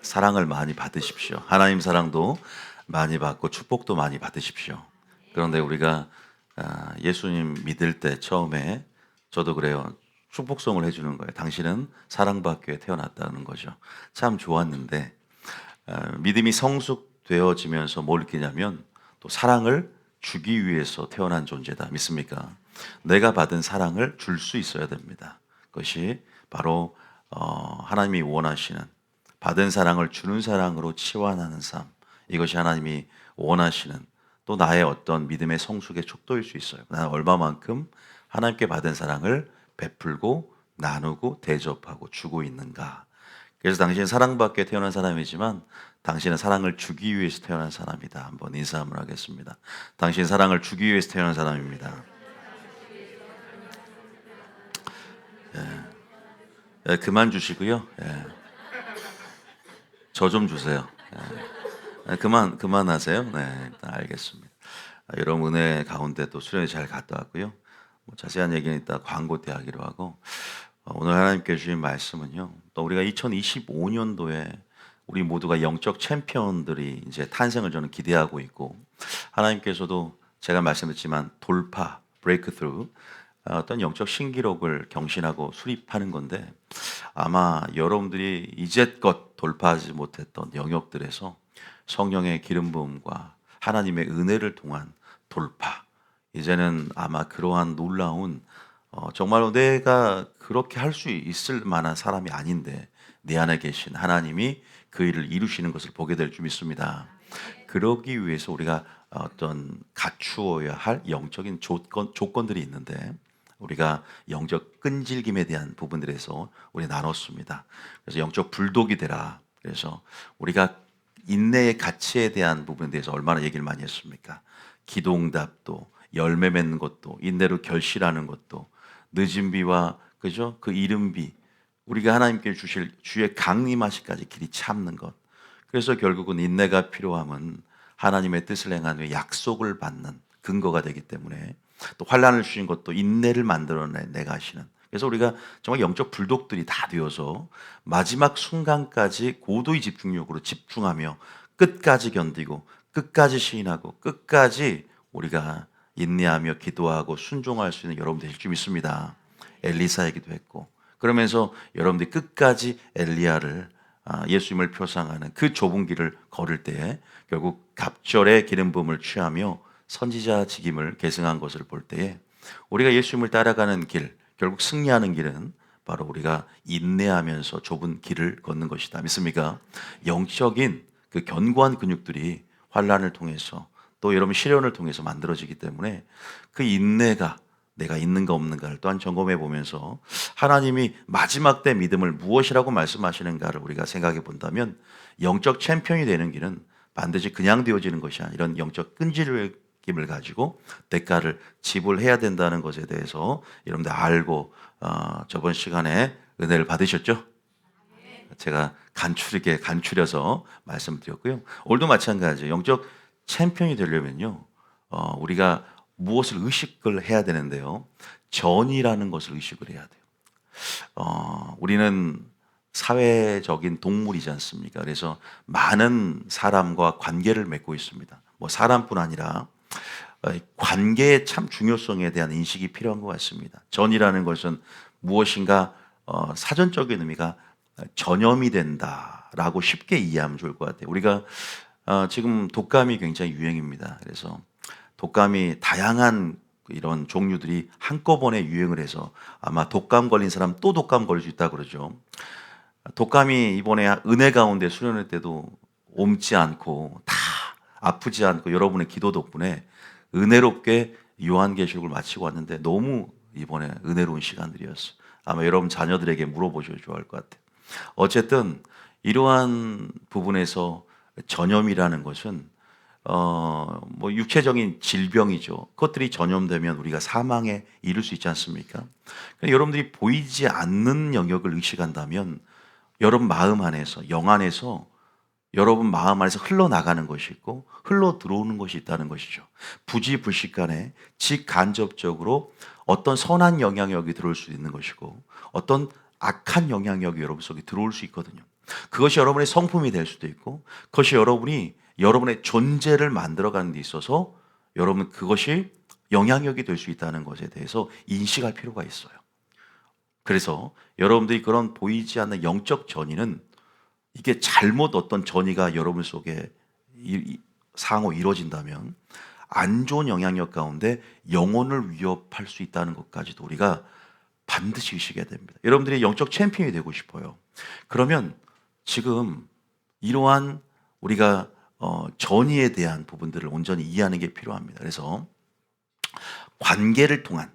사랑을 많이 받으십시오. 하나님 사랑도 많이 받고 축복도 많이 받으십시오. 그런데 우리가 예수님 믿을 때 처음에 저도 그래요. 축복송을 해주는 거예요. 당신은 사랑받기 위해 태어났다는 거죠. 참 좋았는데 믿음이 성숙되어지면서 뭘 느끼냐면 또 사랑을 주기 위해서 태어난 존재다. 믿습니까? 내가 받은 사랑을 줄 수 있어야 됩니다. 그것이 바로 하나님이 원하시는 받은 사랑을 주는 사랑으로 치환하는 삶. 이것이 하나님이 원하시는 또 나의 어떤 믿음의 성숙의 척도일 수 있어요. 나는 얼마만큼 하나님께 받은 사랑을 베풀고 나누고 대접하고 주고 있는가. 그래서 당신은 사랑받게 태어난 사람이지만 당신은 사랑을 주기 위해서 태어난 사람이다. 한번 인사 한번 하겠습니다. 당신 사랑을 주기 위해서 태어난 사람입니다. 예, 그만 주시고요. 예, 저 좀 주세요. 예, 그만하세요. 네, 일단 알겠습니다. 여러분 은혜 가운데 또 수련회 잘 갔다 왔고요. 뭐 자세한 얘기는 이따 광고 때 하기로 하고 오늘 하나님께 주신 말씀은요. 또 우리가 2025년도에 우리 모두가 영적 챔피언들이 이제 탄생을 저는 기대하고 있고 하나님께서도 제가 말씀드렸지만 돌파, 브레이크스루 어떤 영적 신기록을 경신하고 수립하는 건데 아마 여러분들이 이제껏 돌파하지 못했던 영역들에서 성령의 기름 부음과 하나님의 은혜를 통한 돌파 이제는 아마 그러한 놀라운 정말로 내가 그렇게 할 수 있을 만한 사람이 아닌데 내 안에 계신 하나님이 그 일을 이루시는 것을 보게 될 줄 믿습니다. 그러기 위해서 우리가 어떤 갖추어야 할 영적인 조건들이 있는데 우리가 영적 끈질김에 대한 부분들에서 우리 나눴습니다. 그래서 영적 불독이 되라. 그래서 우리가 인내의 가치에 대한 부분에 대해서 얼마나 얘기를 많이 했습니까? 기도응답도 열매 맺는 것도 인내로 결실하는 것도 늦은 비와 그죠? 그 이른 비 우리가 하나님께 주실 주의 강림하시까지 길이 참는 것. 그래서 결국은 인내가 필요함은 하나님의 뜻을 행하는 후에 약속을 받는 근거가 되기 때문에 또 환난을 주신 것도 인내를 만들어내가 하시는. 그래서 우리가 정말 영적 불독들이 다 되어서 마지막 순간까지 고도의 집중력으로 집중하며 끝까지 견디고 끝까지 시인하고 끝까지 우리가 인내하며 기도하고 순종할 수 있는 여러분 되실 줄 믿습니다. 엘리사 얘기도 했고 그러면서 여러분들이 끝까지 엘리야를 예수님을 표상하는 그 좁은 길을 걸을 때에 결국 갑절의 기름 부음을 취하며 선지자 직임을 계승한 것을 볼 때에 우리가 예수님을 따라가는 길, 결국 승리하는 길은 바로 우리가 인내하면서 좁은 길을 걷는 것이다. 믿습니까? 영적인 그 견고한 근육들이 환난을 통해서 또 여러분 시련을 통해서 만들어지기 때문에 그 인내가 내가 있는가 없는가를 또한 점검해 보면서 하나님이 마지막 때 믿음을 무엇이라고 말씀하시는가를 우리가 생각해 본다면 영적 챔피언이 되는 길은 반드시 그냥 되어지는 것이 아니라 이런 영적 끈질김을 가지고 대가를 지불해야 된다는 것에 대해서 여러분들 알고 저번 시간에 은혜를 받으셨죠? 제가 간추려서 말씀드렸고요. 오늘도 마찬가지예요. 영적 챔피언이 되려면요, 우리가 무엇을 의식을 해야 되는데요. 전이라는 것을 의식을 해야 돼요. 우리는 사회적인 동물이지 않습니까? 그래서 많은 사람과 관계를 맺고 있습니다. 뭐 사람뿐 아니라 관계의 참 중요성에 대한 인식이 필요한 것 같습니다. 전이라는 것은 무엇인가 사전적인 의미가 전염이 된다라고 쉽게 이해하면 좋을 것 같아요. 우리가 지금 독감이 굉장히 유행입니다. 그래서 독감이 다양한 이런 종류들이 한꺼번에 유행을 해서 아마 독감 걸린 사람 또 독감 걸릴 수 있다고 그러죠. 독감이 이번에 은혜 가운데 수련회 때도 옮지 않고 다 아프지 않고 여러분의 기도 덕분에 은혜롭게 요한계시록을 마치고 왔는데 너무 이번에 은혜로운 시간들이었어요. 아마 여러분 자녀들에게 물어보셔도 좋아할 것 같아요. 어쨌든 이러한 부분에서 전염이라는 것은 뭐 육체적인 질병이죠. 그것들이 전염되면 우리가 사망에 이를 수 있지 않습니까? 그러니까 여러분들이 보이지 않는 영역을 의식한다면 여러분 마음 안에서 영 안에서 여러분 마음 안에서 흘러나가는 것이 있고 흘러 들어오는 것이 있다는 것이죠. 부지불식간에 직간접적으로 어떤 선한 영향력이 들어올 수 있는 것이고 어떤 악한 영향력이 여러분 속에 들어올 수 있거든요. 그것이 여러분의 성품이 될 수도 있고, 그것이 여러분의 존재를 만들어가는 데 있어서 여러분 그것이 영향력이 될 수 있다는 것에 대해서 인식할 필요가 있어요. 그래서 여러분들이 그런 보이지 않는 영적 전이는, 이게 잘못 어떤 전이가 여러분 속에 상호 이루어진다면 안 좋은 영향력 가운데 영혼을 위협할 수 있다는 것까지도 우리가 반드시 의식해야 됩니다. 여러분들이 영적 챔피언이 되고 싶어요. 그러면 지금 이러한 우리가 전의에 대한 부분들을 온전히 이해하는 게 필요합니다. 그래서 관계를 통한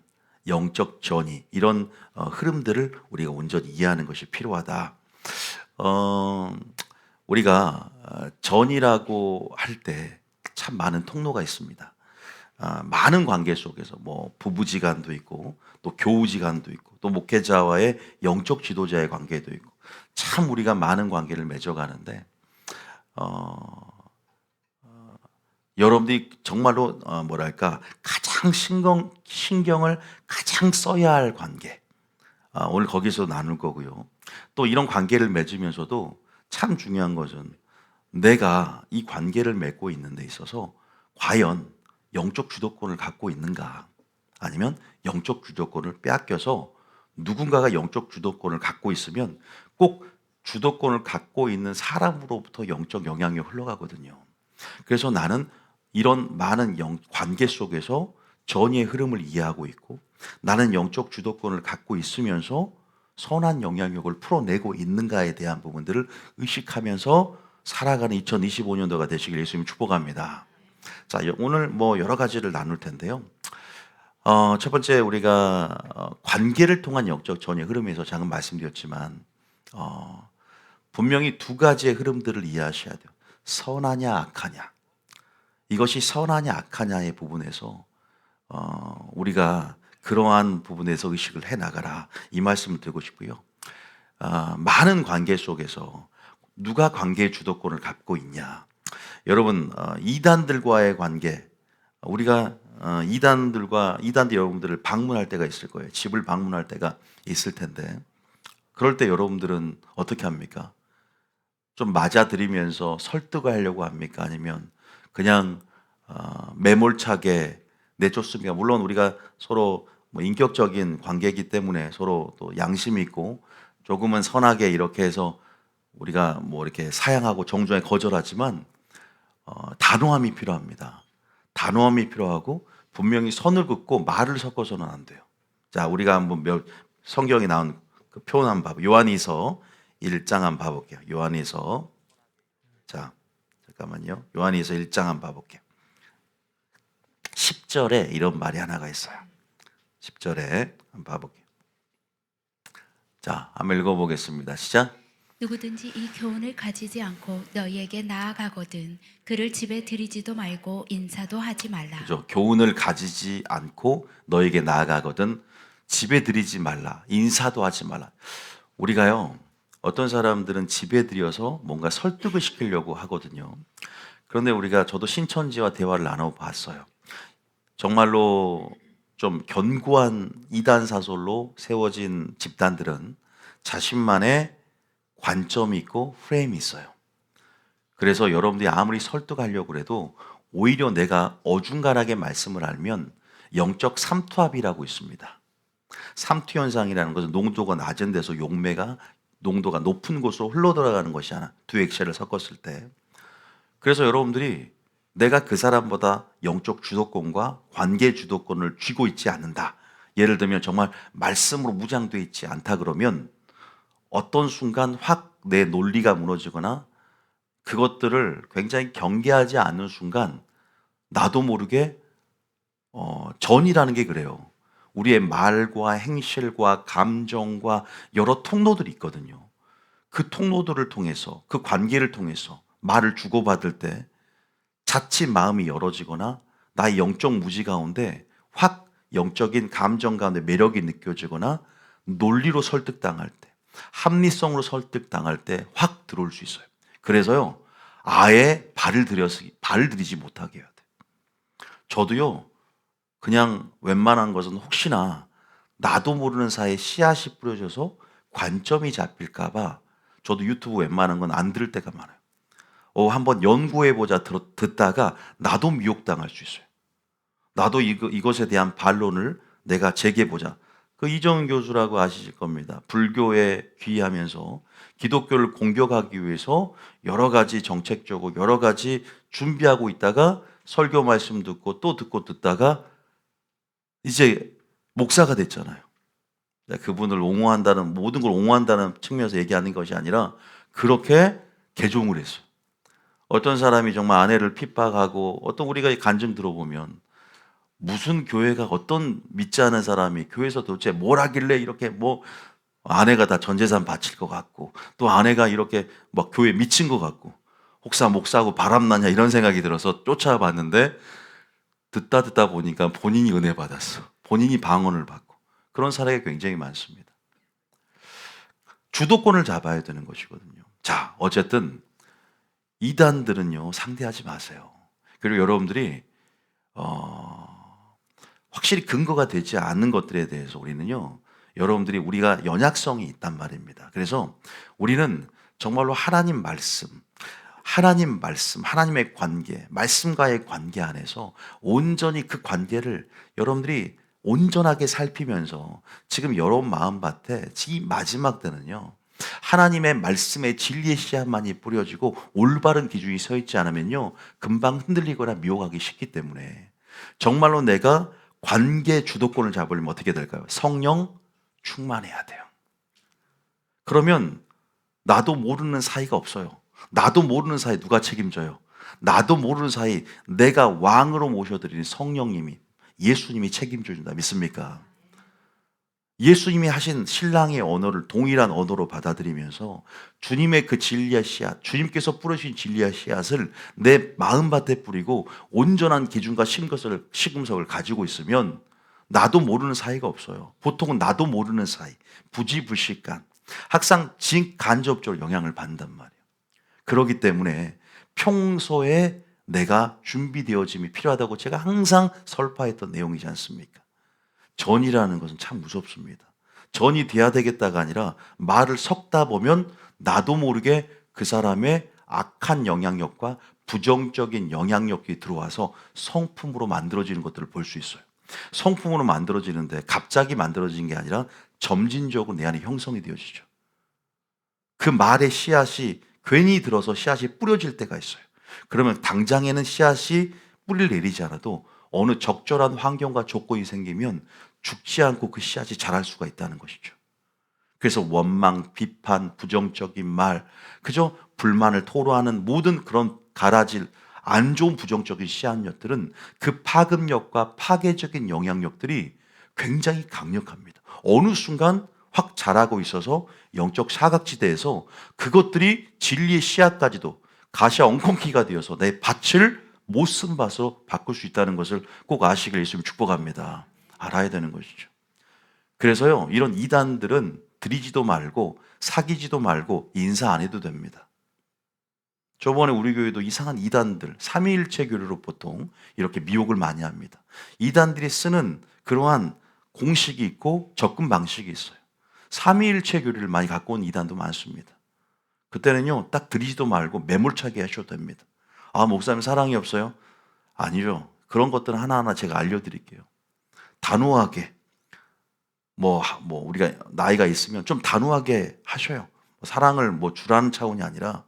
영적 전의, 이런 흐름들을 우리가 온전히 이해하는 것이 필요하다. 우리가 전이라고 할 때 참 많은 통로가 있습니다. 많은 관계 속에서 뭐 부부지간도 있고, 또 교우지간도 있고, 또 목회자와의 영적 지도자의 관계도 있고, 참 우리가 많은 관계를 맺어가는데, 여러분들이 정말로 뭐랄까 가장 신경을 가장 써야 할 관계, 오늘 거기서 나눌 거고요. 또 이런 관계를 맺으면서도 참 중요한 것은 내가 이 관계를 맺고 있는 데 있어서 과연 영적 주도권을 갖고 있는가, 아니면 영적 주도권을 빼앗겨서 누군가가 영적 주도권을 갖고 있으면 꼭 주도권을 갖고 있는 사람으로부터 영적 영향이 흘러가거든요. 그래서 나는 이런 많은 관계 속에서 전의의 흐름을 이해하고 있고, 나는 영적 주도권을 갖고 있으면서 선한 영향력을 풀어내고 있는가에 대한 부분들을 의식하면서 살아가는 2025년도가 되시길 예수님 축복합니다. 자, 오늘 뭐 여러 가지를 나눌 텐데요. 첫 번째, 우리가 관계를 통한 영적 전의 흐름에서 잠깐 말씀드렸지만, 분명히 두 가지의 흐름들을 이해하셔야 돼요. 선하냐 악하냐. 이것이 선하냐 악하냐의 부분에서 우리가 그러한 부분에서 의식을 해나가라, 이 말씀을 드리고 싶고요. 많은 관계 속에서 누가 관계의 주도권을 갖고 있냐. 여러분, 이단들과의 관계, 우리가 이단들 여러분들을 방문할 때가 있을 거예요. 집을 방문할 때가 있을 텐데, 그럴 때 여러분들은 어떻게 합니까? 좀 맞아들이면서 설득하려고 합니까? 아니면 그냥 매몰차게 내쫓습니까? 물론 우리가 서로 뭐 인격적인 관계이기 때문에 서로 또 양심이 있고, 조금은 선하게 이렇게 해서 우리가 뭐 이렇게 사양하고 정중하게 거절하지만, 단호함이 필요합니다. 단호함이 필요하고, 분명히 선을 긋고 말을 섞어서는 안 돼요. 자, 우리가 한번 성경에 나온 그 표현 한번 봐볼게요. 요한이서 1장 한번 봐볼게요. 요한이서, 자, 잠깐만요. 요한이서 1장 한번 봐볼게요. 10절에 이런 말이 하나가 있어요. 10절에 한번 봐볼게요. 자, 한번 읽어보겠습니다. 시작. 누구든지 이 교훈을 가지지 않고 너희에게 나아가거든 그를 집에 들이지도 말고 인사도 하지 말라. 그죠? 교훈을 가지지 않고 너에게 나아가거든 집에 들이지 말라, 인사도 하지 말라. 우리가요, 어떤 사람들은 집에 들여서 뭔가 설득을 시키려고 하거든요. 그런데 저도 신천지와 대화를 나눠봤어요. 정말로 좀 견고한 이단 사설로 세워진 집단들은 자신만의 관점이 있고 프레임이 있어요. 그래서 여러분들이 아무리 설득하려고 해도 오히려 내가 어중간하게 말씀을 하면 영적 삼투압이라고 있습니다. 삼투 현상이라는 것은 농도가 낮은 데서 용매가 농도가 높은 곳으로 흘러들어가는 것이잖아, 두 액체를 섞었을 때. 그래서 여러분들이 내가 그 사람보다 영적 주도권과 관계 주도권을 쥐고 있지 않는다, 예를 들면 정말 말씀으로 무장되어 있지 않다 그러면 어떤 순간 확 내 논리가 무너지거나 그것들을 굉장히 경계하지 않는 순간 나도 모르게 전이라는 게 그래요. 우리의 말과 행실과 감정과 여러 통로들이 있거든요. 그 통로들을 통해서, 그 관계를 통해서 말을 주고받을 때 자칫 마음이 열어지거나 나의 영적 무지 가운데 확 영적인 감정 가운데 매력이 느껴지거나 논리로 설득당할 때, 합리성으로 설득당할 때 확 들어올 수 있어요. 그래서요, 아예 발을 들이지 못하게 해야 돼요. 저도요, 그냥 웬만한 것은 혹시나 나도 모르는 사이에 씨앗이 뿌려져서 관점이 잡힐까봐 저도 유튜브 웬만한 건 안 들을 때가 많아요. 한번 연구해보자 듣다가 나도 미혹당할 수 있어요. 나도 이것에 대한 반론을 내가 제기해보자. 그 이정은 교수라고 아실 겁니다. 불교에 귀의하면서 기독교를 공격하기 위해서 여러 가지 정책적으로 여러 가지 준비하고 있다가 설교 말씀 듣고 또 듣고 듣다가 이제 목사가 됐잖아요. 그분을 옹호한다는, 모든 걸 옹호한다는 측면에서 얘기하는 것이 아니라 그렇게 개종을 했어요. 어떤 사람이 정말 아내를 핍박하고, 어떤 우리가 간증 들어보면 무슨 교회가, 어떤 믿지 않은 사람이 교회에서 도대체 뭘 하길래 이렇게 뭐 아내가 다 전 재산 바칠 것 같고, 또 아내가 이렇게 막 교회 미친 것 같고, 혹사 목사하고 바람나냐 이런 생각이 들어서 쫓아봤는데 듣다 보니까 본인이 은혜 받았어. 본인이 방언을 받고. 그런 사례가 굉장히 많습니다. 주도권을 잡아야 되는 것이거든요. 자, 어쨌든 이단들은요, 상대하지 마세요. 그리고 여러분들이 확실히 근거가 되지 않는 것들에 대해서 우리는요, 여러분들이 우리가 연약성이 있단 말입니다. 그래서 우리는 정말로 하나님 말씀, 하나님의 관계, 말씀과의 관계 안에서 온전히 그 관계를 여러분들이 온전하게 살피면서 지금 여러분 마음밭에 이 마지막 때는요, 하나님의 말씀의 진리의 씨앗만이 뿌려지고 올바른 기준이 서 있지 않으면요, 금방 흔들리거나 미혹하기 쉽기 때문에 정말로 내가 관계 주도권을 잡으려면 어떻게 될까요? 성령 충만해야 돼요. 그러면 나도 모르는 사이가 없어요. 나도 모르는 사이 누가 책임져요? 나도 모르는 사이 내가 왕으로 모셔드리는 성령님이, 예수님이 책임져 준다. 믿습니까? 예수님이 하신 신랑의 언어를 동일한 언어로 받아들이면서 주님의 그 진리의 씨앗, 주님께서 뿌리신 진리의 씨앗을 내 마음밭에 뿌리고 온전한 기준과 시금석을 가지고 있으면 나도 모르는 사이가 없어요. 보통은 나도 모르는 사이, 부지불식간, 항상 간접적으로 영향을 받는단 말이에요. 그렇기 때문에 평소에 내가 준비되어짐이 필요하다고 제가 항상 설파했던 내용이지 않습니까? 전이라는 것은 참 무섭습니다. 전이 돼야 되겠다가 아니라 말을 섞다 보면 나도 모르게 그 사람의 악한 영향력과 부정적인 영향력이 들어와서 성품으로 만들어지는 것들을 볼 수 있어요. 성품으로 만들어지는데 갑자기 만들어진 게 아니라 점진적으로 내 안에 형성이 되어지죠. 그 말의 씨앗이 괜히 들어서 씨앗이 뿌려질 때가 있어요. 그러면 당장에는 씨앗이 뿌리를 내리지 않아도 어느 적절한 환경과 조건이 생기면 죽지 않고 그 씨앗이 자랄 수가 있다는 것이죠. 그래서 원망, 비판, 부정적인 말, 그저 불만을 토로하는 모든 그런 가라질 안 좋은 부정적인 씨앗력들은 그 파급력과 파괴적인 영향력들이 굉장히 강력합니다. 어느 순간 확 자라고 있어서 영적 사각지대에서 그것들이 진리의 씨앗까지도 가시와 엉겅퀴가 되어서 내 밭을 못 쓴 밭으로 바꿀 수 있다는 것을 꼭 아시길 예수님 축복합니다. 알아야 되는 것이죠. 그래서요, 이런 이단들은 드리지도 말고 사귀지도 말고 인사 안 해도 됩니다. 저번에 우리 교회도 이상한 이단들, 삼위일체 교류로 보통 이렇게 미혹을 많이 합니다. 이단들이 쓰는 그러한 공식이 있고 접근 방식이 있어요. 삼위일체 교류를 많이 갖고 온 이단도 많습니다. 그때는요, 딱 드리지도 말고 매몰차게 하셔도 됩니다. 아, 목사님 사랑이 없어요? 아니죠. 그런 것들은 하나하나 제가 알려드릴게요. 단호하게, 우리가 나이가 있으면 좀 단호하게 하셔요. 사랑을 주라는 차원이 아니라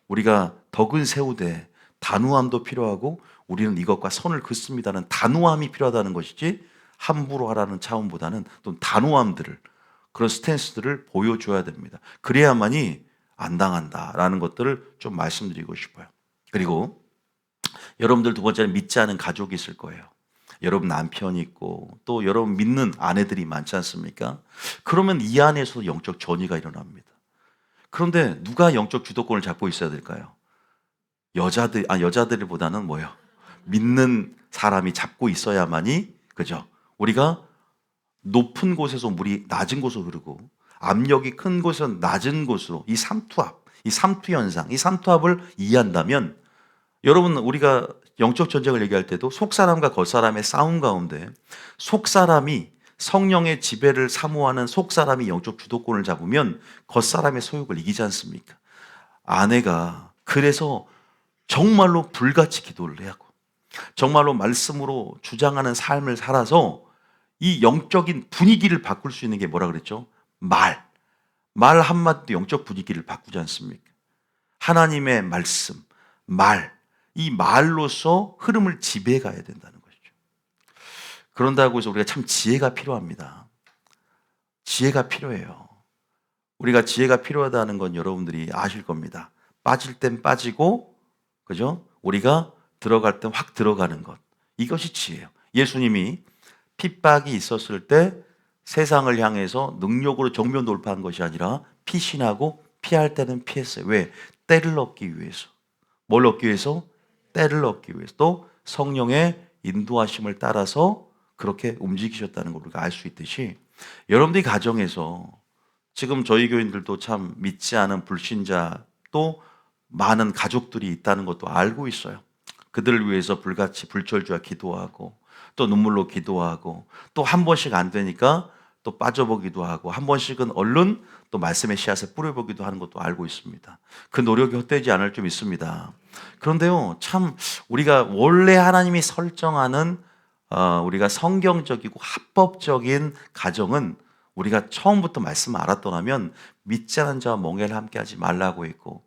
우리가 덕은 세우되 단호함도 필요하고 우리는 이것과 선을 긋습니다는 단호함이 필요하다는 것이지 함부로 하라는 차원보다는 또 단호함들을, 그런 스탠스들을 보여줘야 됩니다. 그래야만이 안 당한다라는 것들을 좀 말씀드리고 싶어요. 그리고 여러분들 두 번째는 믿지 않은 가족이 있을 거예요. 여러분 남편이 있고 또 여러분 믿는 아내들이 많지 않습니까? 그러면 이 안에서 영적 전이가 일어납니다. 그런데 누가 영적 주도권을 잡고 있어야 될까요? 여자들보다는 뭐예요? 믿는 사람이 잡고 있어야만이, 그죠? 우리가 높은 곳에서 물이 낮은 곳으로 흐르고 압력이 큰 곳에서 낮은 곳으로 이 삼투현상, 이 삼투압을 이해한다면 여러분, 우리가 영적 전쟁을 얘기할 때도 속사람과 겉사람의 싸움 가운데 속사람이 성령의 지배를 사모하는 속사람이 영적 주도권을 잡으면 겉사람의 소욕을 이기지 않습니까? 아내가 그래서 정말로 불같이 기도를 해야 하고 정말로 말씀으로 주장하는 삶을 살아서 이 영적인 분위기를 바꿀 수 있는 게 뭐라 그랬죠? 말 한마디도 영적 분위기를 바꾸지 않습니까? 하나님의 말씀, 이 말로서 흐름을 지배해 가야 된다는 것이죠. 그런다고 해서 우리가 참 지혜가 필요합니다. 지혜가 필요해요. 우리가 지혜가 필요하다는 건 여러분들이 아실 겁니다. 빠질 땐 빠지고, 그죠? 우리가 들어갈 땐 확 들어가는 것. 이것이 지혜예요. 예수님이 핍박이 있었을 때 세상을 향해서 능력으로 정면 돌파한 것이 아니라 피신하고 피할 때는 피했어요. 왜? 때를 얻기 위해서. 뭘 얻기 위해서? 때를 얻기 위해서. 또 성령의 인도하심을 따라서 그렇게 움직이셨다는 걸 우리가 알 수 있듯이 여러분들이 가정에서 지금 저희 교인들도 참 믿지 않은 불신자 또 많은 가족들이 있다는 것도 알고 있어요. 그들을 위해서 불같이 불철주야 기도하고 또 눈물로 기도하고 또 한 번씩 안 되니까 또 빠져보기도 하고 한 번씩은 얼른 또 말씀의 씨앗을 뿌려보기도 하는 것도 알고 있습니다. 그 노력이 헛되지 않을 좀 있습니다. 그런데요, 참 우리가 원래 하나님이 설정하는 우리가 성경적이고 합법적인 가정은 우리가 처음부터 말씀을 알았더라면 믿지 않은 자와 멍에를 함께하지 말라고 했고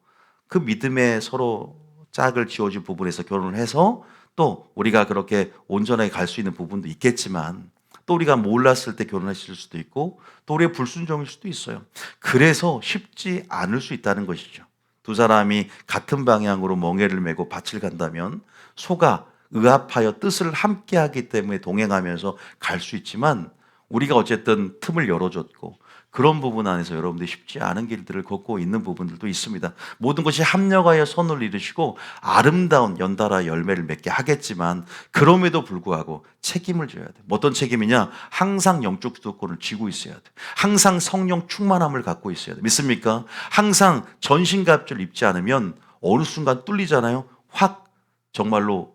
그 믿음에 서로 짝을 지어준 부분에서 결혼을 해서 또 우리가 그렇게 온전하게 갈 수 있는 부분도 있겠지만 또 우리가 몰랐을 때 결혼하실 수도 있고 또 우리의 불순종일 수도 있어요. 그래서 쉽지 않을 수 있다는 것이죠. 두 사람이 같은 방향으로 멍에를 메고 밭을 간다면 소가 의합하여 뜻을 함께하기 때문에 동행하면서 갈 수 있지만 우리가 어쨌든 틈을 열어줬고 그런 부분 안에서 여러분들이 쉽지 않은 길들을 걷고 있는 부분들도 있습니다. 모든 것이 합력하여 선을 이루시고 아름다운 연달아 열매를 맺게 하겠지만 그럼에도 불구하고 책임을 져야 돼. 어떤 책임이냐? 항상 영적 주도권을 쥐고 있어야 돼. 항상 성령 충만함을 갖고 있어야 돼. 믿습니까? 항상 전신갑주를 입지 않으면 어느 순간 뚫리잖아요. 확 정말로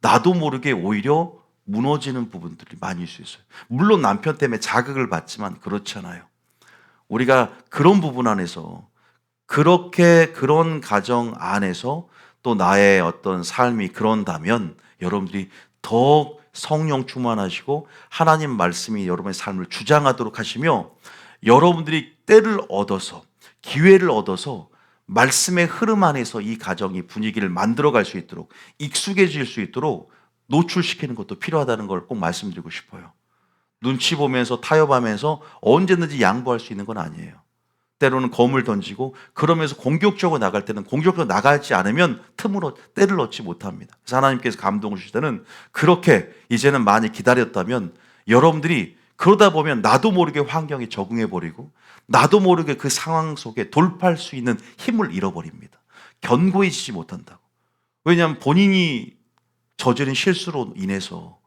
나도 모르게 오히려 무너지는 부분들이 많이 있을 수 있어요. 물론 남편 때문에 자극을 받지만 그렇잖아요. 우리가 그런 부분 안에서 그런 가정 안에서 또 나의 어떤 삶이 그런다면 여러분들이 더 성령 충만하시고 하나님 말씀이 여러분의 삶을 주장하도록 하시며 여러분들이 때를 얻어서 기회를 얻어서 말씀의 흐름 안에서 이 가정이 분위기를 만들어갈 수 있도록 익숙해질 수 있도록 노출시키는 것도 필요하다는 걸 꼭 말씀드리고 싶어요. 눈치 보면서 타협하면서 언제든지 양보할 수 있는 건 아니에요. 때로는 검을 던지고 그러면서 공격적으로 나갈 때는 공격적으로 나가지 않으면 틈으로 때를 얻지 못합니다. 그래서 하나님께서 감동을 주실 때는 그렇게 이제는 많이 기다렸다면 여러분들이 그러다 보면 나도 모르게 환경에 적응해버리고 나도 모르게 그 상황 속에 돌파할 수 있는 힘을 잃어버립니다. 견고해지지 못한다고. 왜냐하면 본인이 저지른 실수로 인해서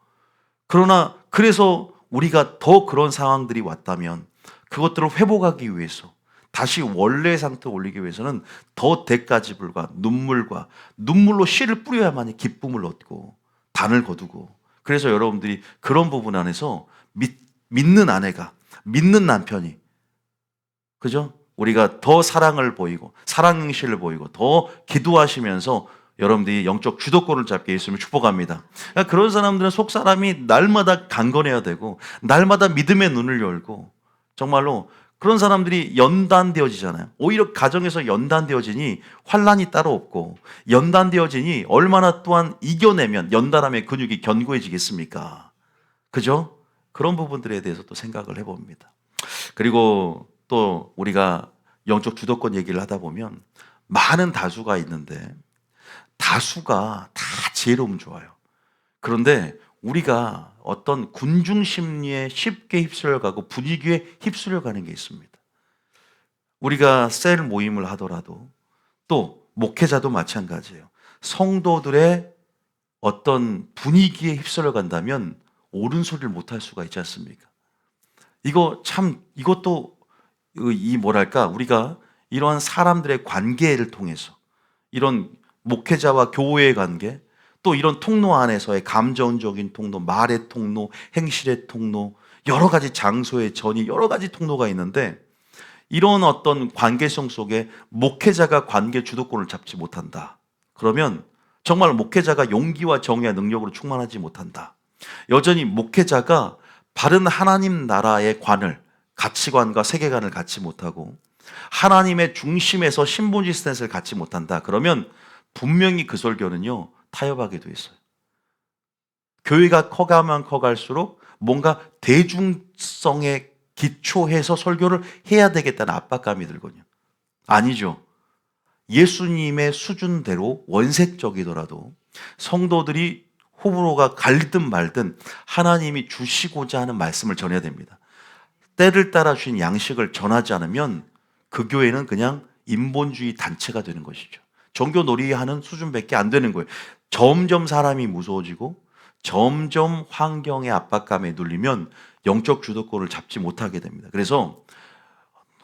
그러나 그래서 우리가 더 그런 상황들이 왔다면 그것들을 회복하기 위해서 다시 원래 상태에 올리기 위해서는 더 대가지불과 눈물로 씨를 뿌려야만이 기쁨을 얻고 단을 거두고 그래서 여러분들이 그런 부분 안에서 믿는 아내가 믿는 남편이 그죠? 우리가 더 사랑을 보이고 사랑 행실을 보이고 더 기도하시면서 여러분들이 영적 주도권을 잡게 있으면 축복합니다. 그러니까 그런 사람들은 속사람이 날마다 강건해야 되고 날마다 믿음의 눈을 열고 정말로 그런 사람들이 연단되어지잖아요. 오히려 가정에서 연단되어지니 환난이 따로 없고 연단되어지니 얼마나 또한 이겨내면 연단함의 근육이 견고해지겠습니까? 그죠? 그런 부분들에 대해서 또 생각을 해봅니다. 그리고 또 우리가 영적 주도권 얘기를 하다 보면 많은 다수가 있는데 다수가 다 지혜로우면 좋아요. 그런데 우리가 어떤 군중 심리에 쉽게 휩쓸려가고 분위기에 휩쓸려가는 게 있습니다. 우리가 셀 모임을 하더라도 또 목회자도 마찬가지예요. 성도들의 어떤 분위기에 휩쓸려간다면 옳은 소리를 못할 수가 있지 않습니까? 이것도 뭐랄까 우리가 이러한 사람들의 관계를 통해서 이런 목회자와 교회의 관계, 또 이런 통로 안에서의 감정적인 통로, 말의 통로, 행실의 통로, 여러 가지 장소의 전이 여러 가지 통로가 있는데 이런 어떤 관계성 속에 목회자가 관계 주도권을 잡지 못한다. 그러면 정말 목회자가 용기와 정의와 능력으로 충만하지 못한다. 여전히 목회자가 바른 하나님 나라의 관을, 가치관과 세계관을 갖지 못하고 하나님의 중심에서 신본주의 스탠스를 갖지 못한다. 그러면 분명히 그 설교는요, 타협하게 돼 있어요. 교회가 커가면 커갈수록 뭔가 대중성에 기초해서 설교를 해야 되겠다는 압박감이 들거든요. 아니죠. 예수님의 수준대로 원색적이더라도 성도들이 호불호가 갈리든 말든 하나님이 주시고자 하는 말씀을 전해야 됩니다. 때를 따라 주신 양식을 전하지 않으면 그 교회는 그냥 인본주의 단체가 되는 것이죠. 종교 놀이하는 수준밖에 안 되는 거예요. 점점 사람이 무서워지고 점점 환경의 압박감에 눌리면 영적 주도권을 잡지 못하게 됩니다. 그래서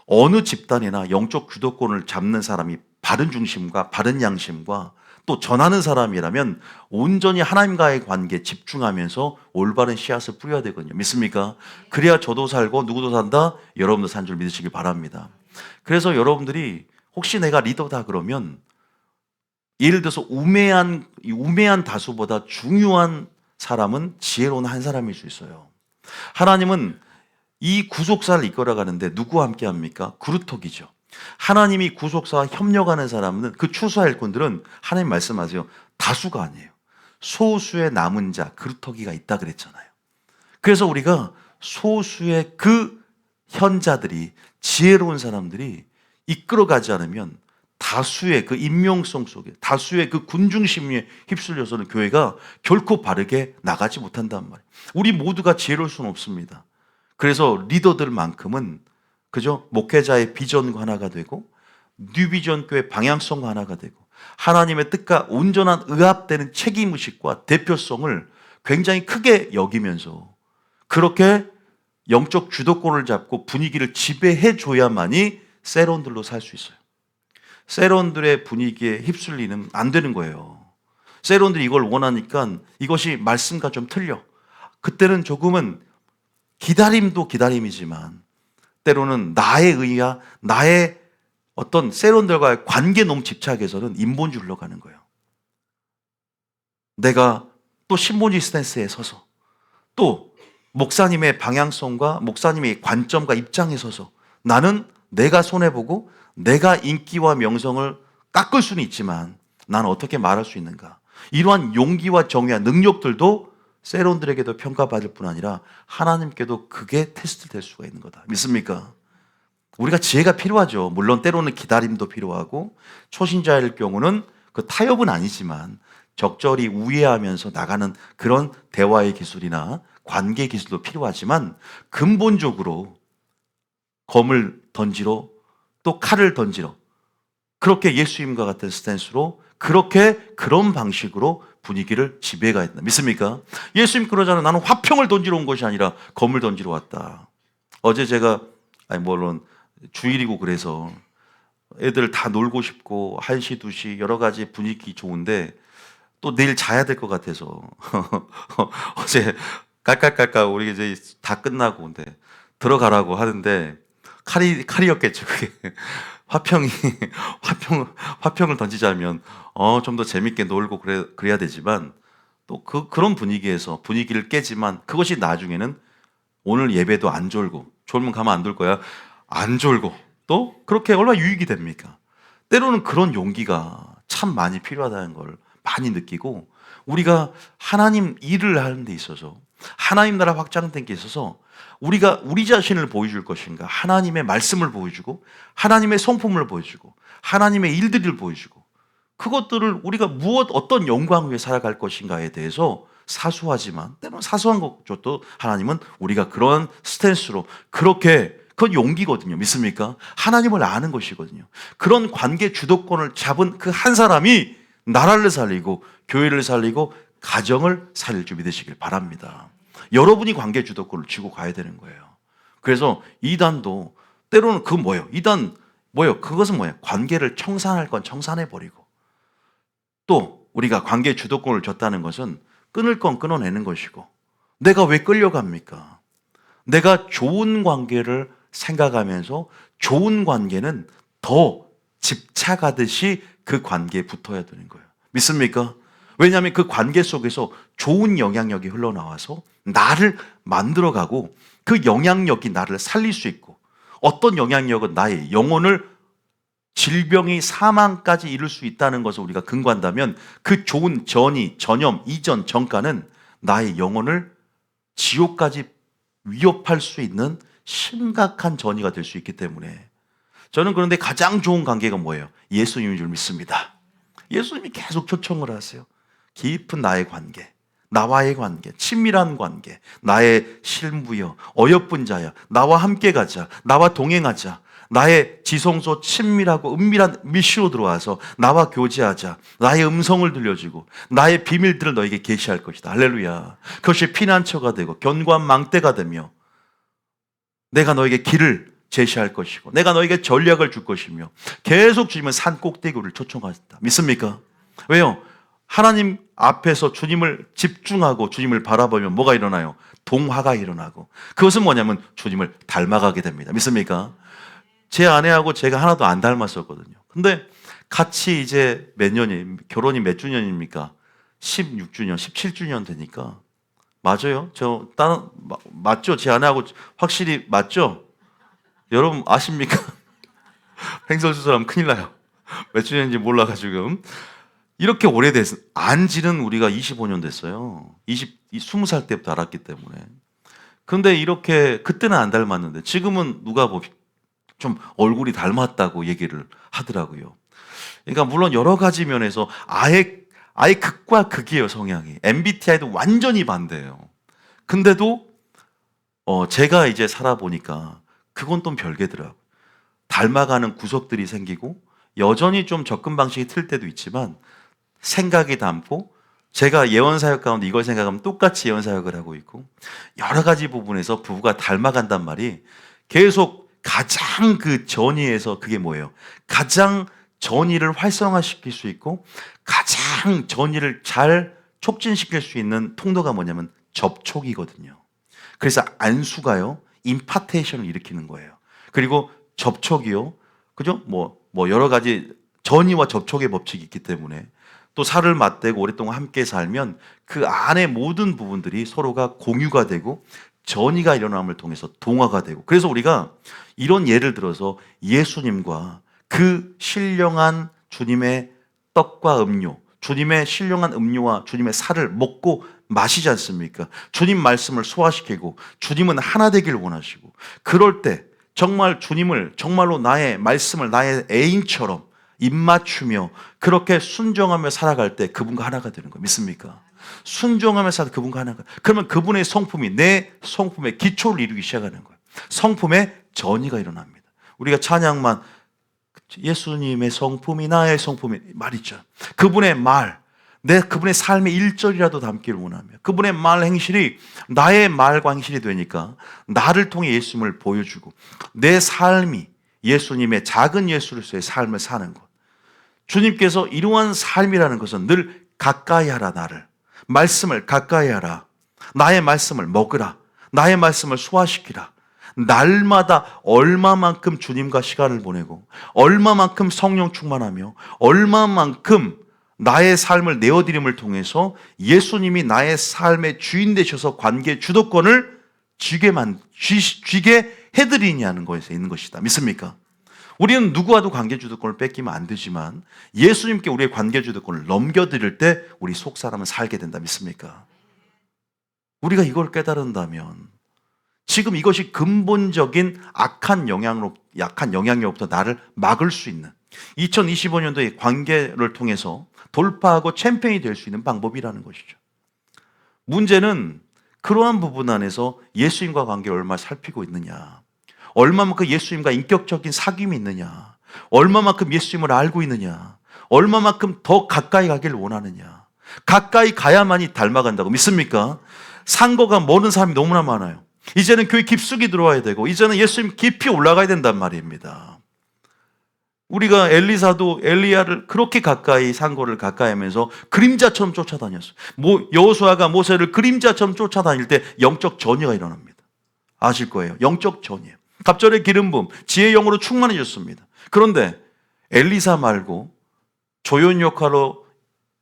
어느 집단이나 영적 주도권을 잡는 사람이 바른 중심과 바른 양심과 또 전하는 사람이라면 온전히 하나님과의 관계에 집중하면서 올바른 씨앗을 뿌려야 되거든요. 믿습니까? 그래야 저도 살고 누구도 산다, 여러분도 산 줄 믿으시길 바랍니다. 그래서 여러분들이 혹시 내가 리더다 그러면 예를 들어서 우매한 다수보다 중요한 사람은 지혜로운 한 사람일 수 있어요. 하나님은 이 구속사를 이끌어가는데 누구와 함께 합니까? 그루터기죠. 하나님이 구속사와 협력하는 사람은 그 추수할 일꾼들은 하나님 말씀하세요. 다수가 아니에요. 소수의 남은 자, 그루터기가 있다 그랬잖아요. 그래서 우리가 소수의 그 현자들이 지혜로운 사람들이 이끌어가지 않으면 다수의 그 임명성 속에 다수의 그 군중심리에 휩쓸려서는 교회가 결코 바르게 나가지 못한단 말이에요. 우리 모두가 지혜로울 수는 없습니다. 그래서 리더들만큼은 그죠? 목회자의 비전과 하나가 되고 뉴비전 교회 방향성과 하나가 되고 하나님의 뜻과 온전한 의합되는 책임의식과 대표성을 굉장히 크게 여기면서 그렇게 영적 주도권을 잡고 분위기를 지배해 줘야만이 세론들로 살 수 있어요. 세론들의 분위기에 휩쓸리는 안 되는 거예요. 세론들이 이걸 원하니까 이것이 말씀과 좀 틀려. 그때는 조금은 기다림도 기다림이지만 때로는 나의 의야 나의 어떤 세론들과의 관계 너무 집착해서는 인본주의로 가는 거예요. 내가 또 신본주의 스탠스에 서서 또 목사님의 방향성과 목사님의 관점과 입장에 서서 나는 내가 손해보고 내가 인기와 명성을 깎을 수는 있지만 나는 어떻게 말할 수 있는가. 이러한 용기와 정의와 능력들도 세론들에게도 평가받을 뿐 아니라 하나님께도 그게 테스트 될 수가 있는 거다. 믿습니까? 우리가 지혜가 필요하죠. 물론 때로는 기다림도 필요하고 초신자일 경우는 그 타협은 아니지만 적절히 우애하면서 나가는 그런 대화의 기술이나 관계 기술도 필요하지만 근본적으로 검을 던지러 또 칼을 던지러 그렇게 예수님과 같은 스탠스로 그렇게 그런 방식으로 분위기를 지배해야 된다. 믿습니까? 예수님 그러잖아요. 나는 화평을 던지러 온 것이 아니라 검을 던지러 왔다. 어제 제가 물론 주일이고 그래서 애들 다 놀고 싶고 1시, 2시 여러 가지 분위기 좋은데 또 내일 자야 될 것 같아서 어제 깔깔깔깔 우리 이제 다 끝나고 근데 들어가라고 하는데 칼이었겠죠 그게. 화평을 던지자면 좀 더 재밌게 놀고 그래야 되지만 또 그런 분위기에서 분위기를 깨지만 그것이 나중에는 오늘 예배도 안 졸고 졸면 가면 안 둘 거야. 안 졸고 또 그렇게 얼마나 유익이 됩니까? 때로는 그런 용기가 참 많이 필요하다는 걸 많이 느끼고 우리가 하나님 일을 하는 데 있어서 하나님 나라 확장된 게 있어서 우리가 우리 자신을 보여줄 것인가 하나님의 말씀을 보여주고 하나님의 성품을 보여주고 하나님의 일들을 보여주고 그것들을 우리가 어떤 영광 위에 살아갈 것인가에 대해서 사소하지만 때로는 사소한 것도 하나님은 우리가 그런 스탠스로 그렇게 그건 용기거든요. 믿습니까? 하나님을 아는 것이거든요. 그런 관계 주도권을 잡은 그 한 사람이 나라를 살리고 교회를 살리고 가정을 살릴 줄 믿으시길 바랍니다. 여러분이 관계 주도권을 쥐고 가야 되는 거예요. 그래서 이단도 때로는 그 뭐예요? 이단 뭐예요? 그것은 뭐예요? 관계를 청산할 건 청산해 버리고 또 우리가 관계 주도권을 줬다는 것은 끊을 건 끊어내는 것이고 내가 왜 끌려갑니까? 내가 좋은 관계를 생각하면서 좋은 관계는 더 집착하듯이 그 관계에 붙어야 되는 거예요. 믿습니까? 왜냐하면 그 관계 속에서 좋은 영향력이 흘러나와서 나를 만들어가고 그 영향력이 나를 살릴 수 있고, 어떤 영향력은 나의 영혼을 질병이 사망까지 이룰 수 있다는 것을 우리가 근거한다면, 그 좋은 전이, 전염, 이전, 전가는 나의 영혼을 지옥까지 위협할 수 있는 심각한 전이가 될 수 있기 때문에, 저는 그런데 가장 좋은 관계가 뭐예요? 예수님인 줄 믿습니다. 예수님이 계속 초청을 하세요. 깊은 나의 관계, 나와의 관계, 친밀한 관계, 나의 실무여, 어여쁜 자여, 나와 함께 가자, 나와 동행하자, 나의 지성소 친밀하고 은밀한 미시로 들어와서 나와 교제하자, 나의 음성을 들려주고 나의 비밀들을 너에게 계시할 것이다. 할렐루야. 그것이 피난처가 되고 견고한 망대가 되며, 내가 너에게 길을 제시할 것이고 내가 너에게 전략을 줄 것이며, 계속 주님은 산 꼭대기를 우리를 초청하신다. 믿습니까? 왜요? 하나님 앞에서 주님을 집중하고 주님을 바라보면 뭐가 일어나요? 동화가 일어나고, 그것은 뭐냐면 주님을 닮아가게 됩니다. 믿습니까? 제 아내하고 제가 하나도 안 닮았었거든요. 근데 같이 이제 몇 년이, 결혼이 몇 주년입니까? 16주년, 17주년 되니까, 맞아요? 맞죠? 제 아내하고 확실히 맞죠? 여러분 아십니까? 횡설수설하면 큰일 나요. 몇 주년인지 몰라가지고. 이렇게 오래돼서, 안지는 우리가 25년 됐어요. 20살 때부터 알았기 때문에. 근데 이렇게, 그때는 안 닮았는데 지금은 누가 좀 얼굴이 닮았다고 얘기를 하더라고요. 그러니까 물론 여러 가지 면에서 아예 극과 극이에요, 성향이. MBTI도 완전히 반대예요. 근데도 제가 이제 살아보니까 그건 또 별개더라고요. 닮아가는 구석들이 생기고, 여전히 좀 접근 방식이 틀 때도 있지만 생각이 닮고, 제가 예언사역 가운데 이걸 생각하면 똑같이 예언사역을 하고 있고, 여러 가지 부분에서 부부가 닮아간단 말이, 계속 가장 그 전의에서, 그게 뭐예요? 가장 전의를 활성화시킬 수 있고 가장 전의를 잘 촉진시킬 수 있는 통로가 뭐냐면 접촉이거든요. 그래서 안수가요, 임파테이션을 일으키는 거예요. 그리고 접촉이요, 그죠? 뭐 여러 가지 전의와 접촉의 법칙이 있기 때문에, 또 살을 맞대고 오랫동안 함께 살면 그 안의 모든 부분들이 서로가 공유가 되고 전의가 일어남을 통해서 동화가 되고, 그래서 우리가 이런 예를 들어서 예수님과 그 신령한 주님의 떡과 음료, 주님의 신령한 음료와 주님의 살을 먹고 마시지 않습니까? 주님 말씀을 소화시키고 주님은 하나 되길 원하시고, 그럴 때 정말 주님을 정말로 나의 말씀을 나의 애인처럼 입맞추며 그렇게 순종하며 살아갈 때 그분과 하나가 되는 거 믿습니까? 순종하며 살아 그분과 하나가, 그러면 그분의 성품이 내 성품의 기초를 이루기 시작하는 거예요. 성품의 전이가 일어납니다. 우리가 찬양만 예수님의 성품이 나의 성품이 말이죠. 그분의 말, 그분의 삶의 일절이라도 담기를 원하며, 그분의 말 행실이 나의 말과 행실이 되니까 나를 통해 예수님을 보여주고, 내 삶이 예수님의 작은 예수로서의 삶을 사는 것. 주님께서 이러한 삶이라는 것은 늘 가까이 하라, 나를. 말씀을 가까이 하라. 나의 말씀을 먹으라. 나의 말씀을 소화시키라. 날마다 얼마만큼 주님과 시간을 보내고, 얼마만큼 성령 충만하며, 얼마만큼 나의 삶을 내어드림을 통해서 예수님이 나의 삶의 주인 되셔서 관계 주도권을 쥐게 해드리냐는 것에 있는 것이다. 믿습니까? 우리는 누구와도 관계 주도권을 뺏기면 안 되지만 예수님께 우리의 관계 주도권을 넘겨드릴 때 우리 속사람은 살게 된다. 믿습니까? 우리가 이걸 깨달은다면 지금 이것이 근본적인 약한 영향력부터 나를 막을 수 있는 2025년도의 관계를 통해서 돌파하고 챔피언이 될 수 있는 방법이라는 것이죠. 문제는 그러한 부분 안에서 예수님과 관계를 얼마나 살피고 있느냐, 얼마만큼 예수님과 인격적인 사귐이 있느냐, 얼마만큼 예수님을 알고 있느냐, 얼마만큼 더 가까이 가기를 원하느냐. 가까이 가야만이 닮아간다고 믿습니까? 상거가 모르는 사람이 너무나 많아요. 이제는 교회 깊숙이 들어와야 되고 이제는 예수님 깊이 올라가야 된단 말입니다. 우리가 엘리사도 엘리야를 그렇게 가까이, 상거를 가까이 하면서 그림자처럼 쫓아다녔어요. 여호수아가 모세를 그림자처럼 쫓아다닐 때 영적 전이가 일어납니다. 아실 거예요. 영적 전이에요. 갑절의 기름 부음, 지혜의 영으로 충만해졌습니다. 그런데 엘리사 말고 조연 역할로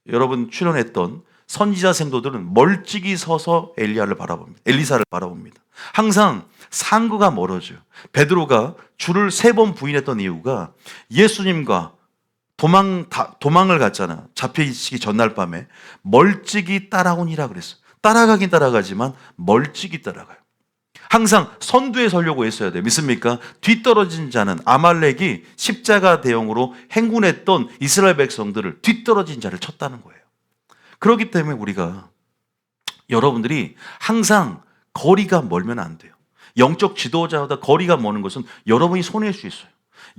여러분 출연했던 선지자 생도들은 멀찍이 서서 엘리야를 바라봅니다. 엘리사를 바라봅니다. 항상 상구가 멀어져요. 베드로가 주를 3번 부인했던 이유가 예수님과 도망을 갔잖아. 잡히시기 전날 밤에 멀찍이 따라오니라 그랬어요. 따라가긴 따라가지만 멀찍이 따라가요. 항상 선두에 서려고 했어야 돼요. 믿습니까? 뒤떨어진 자는 아말렉이 십자가 대형으로 행군했던 이스라엘 백성들을 뒤떨어진 자를 쳤다는 거예요. 그렇기 때문에 우리가 여러분들이 항상 거리가 멀면 안 돼요. 영적 지도자보다 거리가 머는 것은 여러분이 손해일 수 있어요.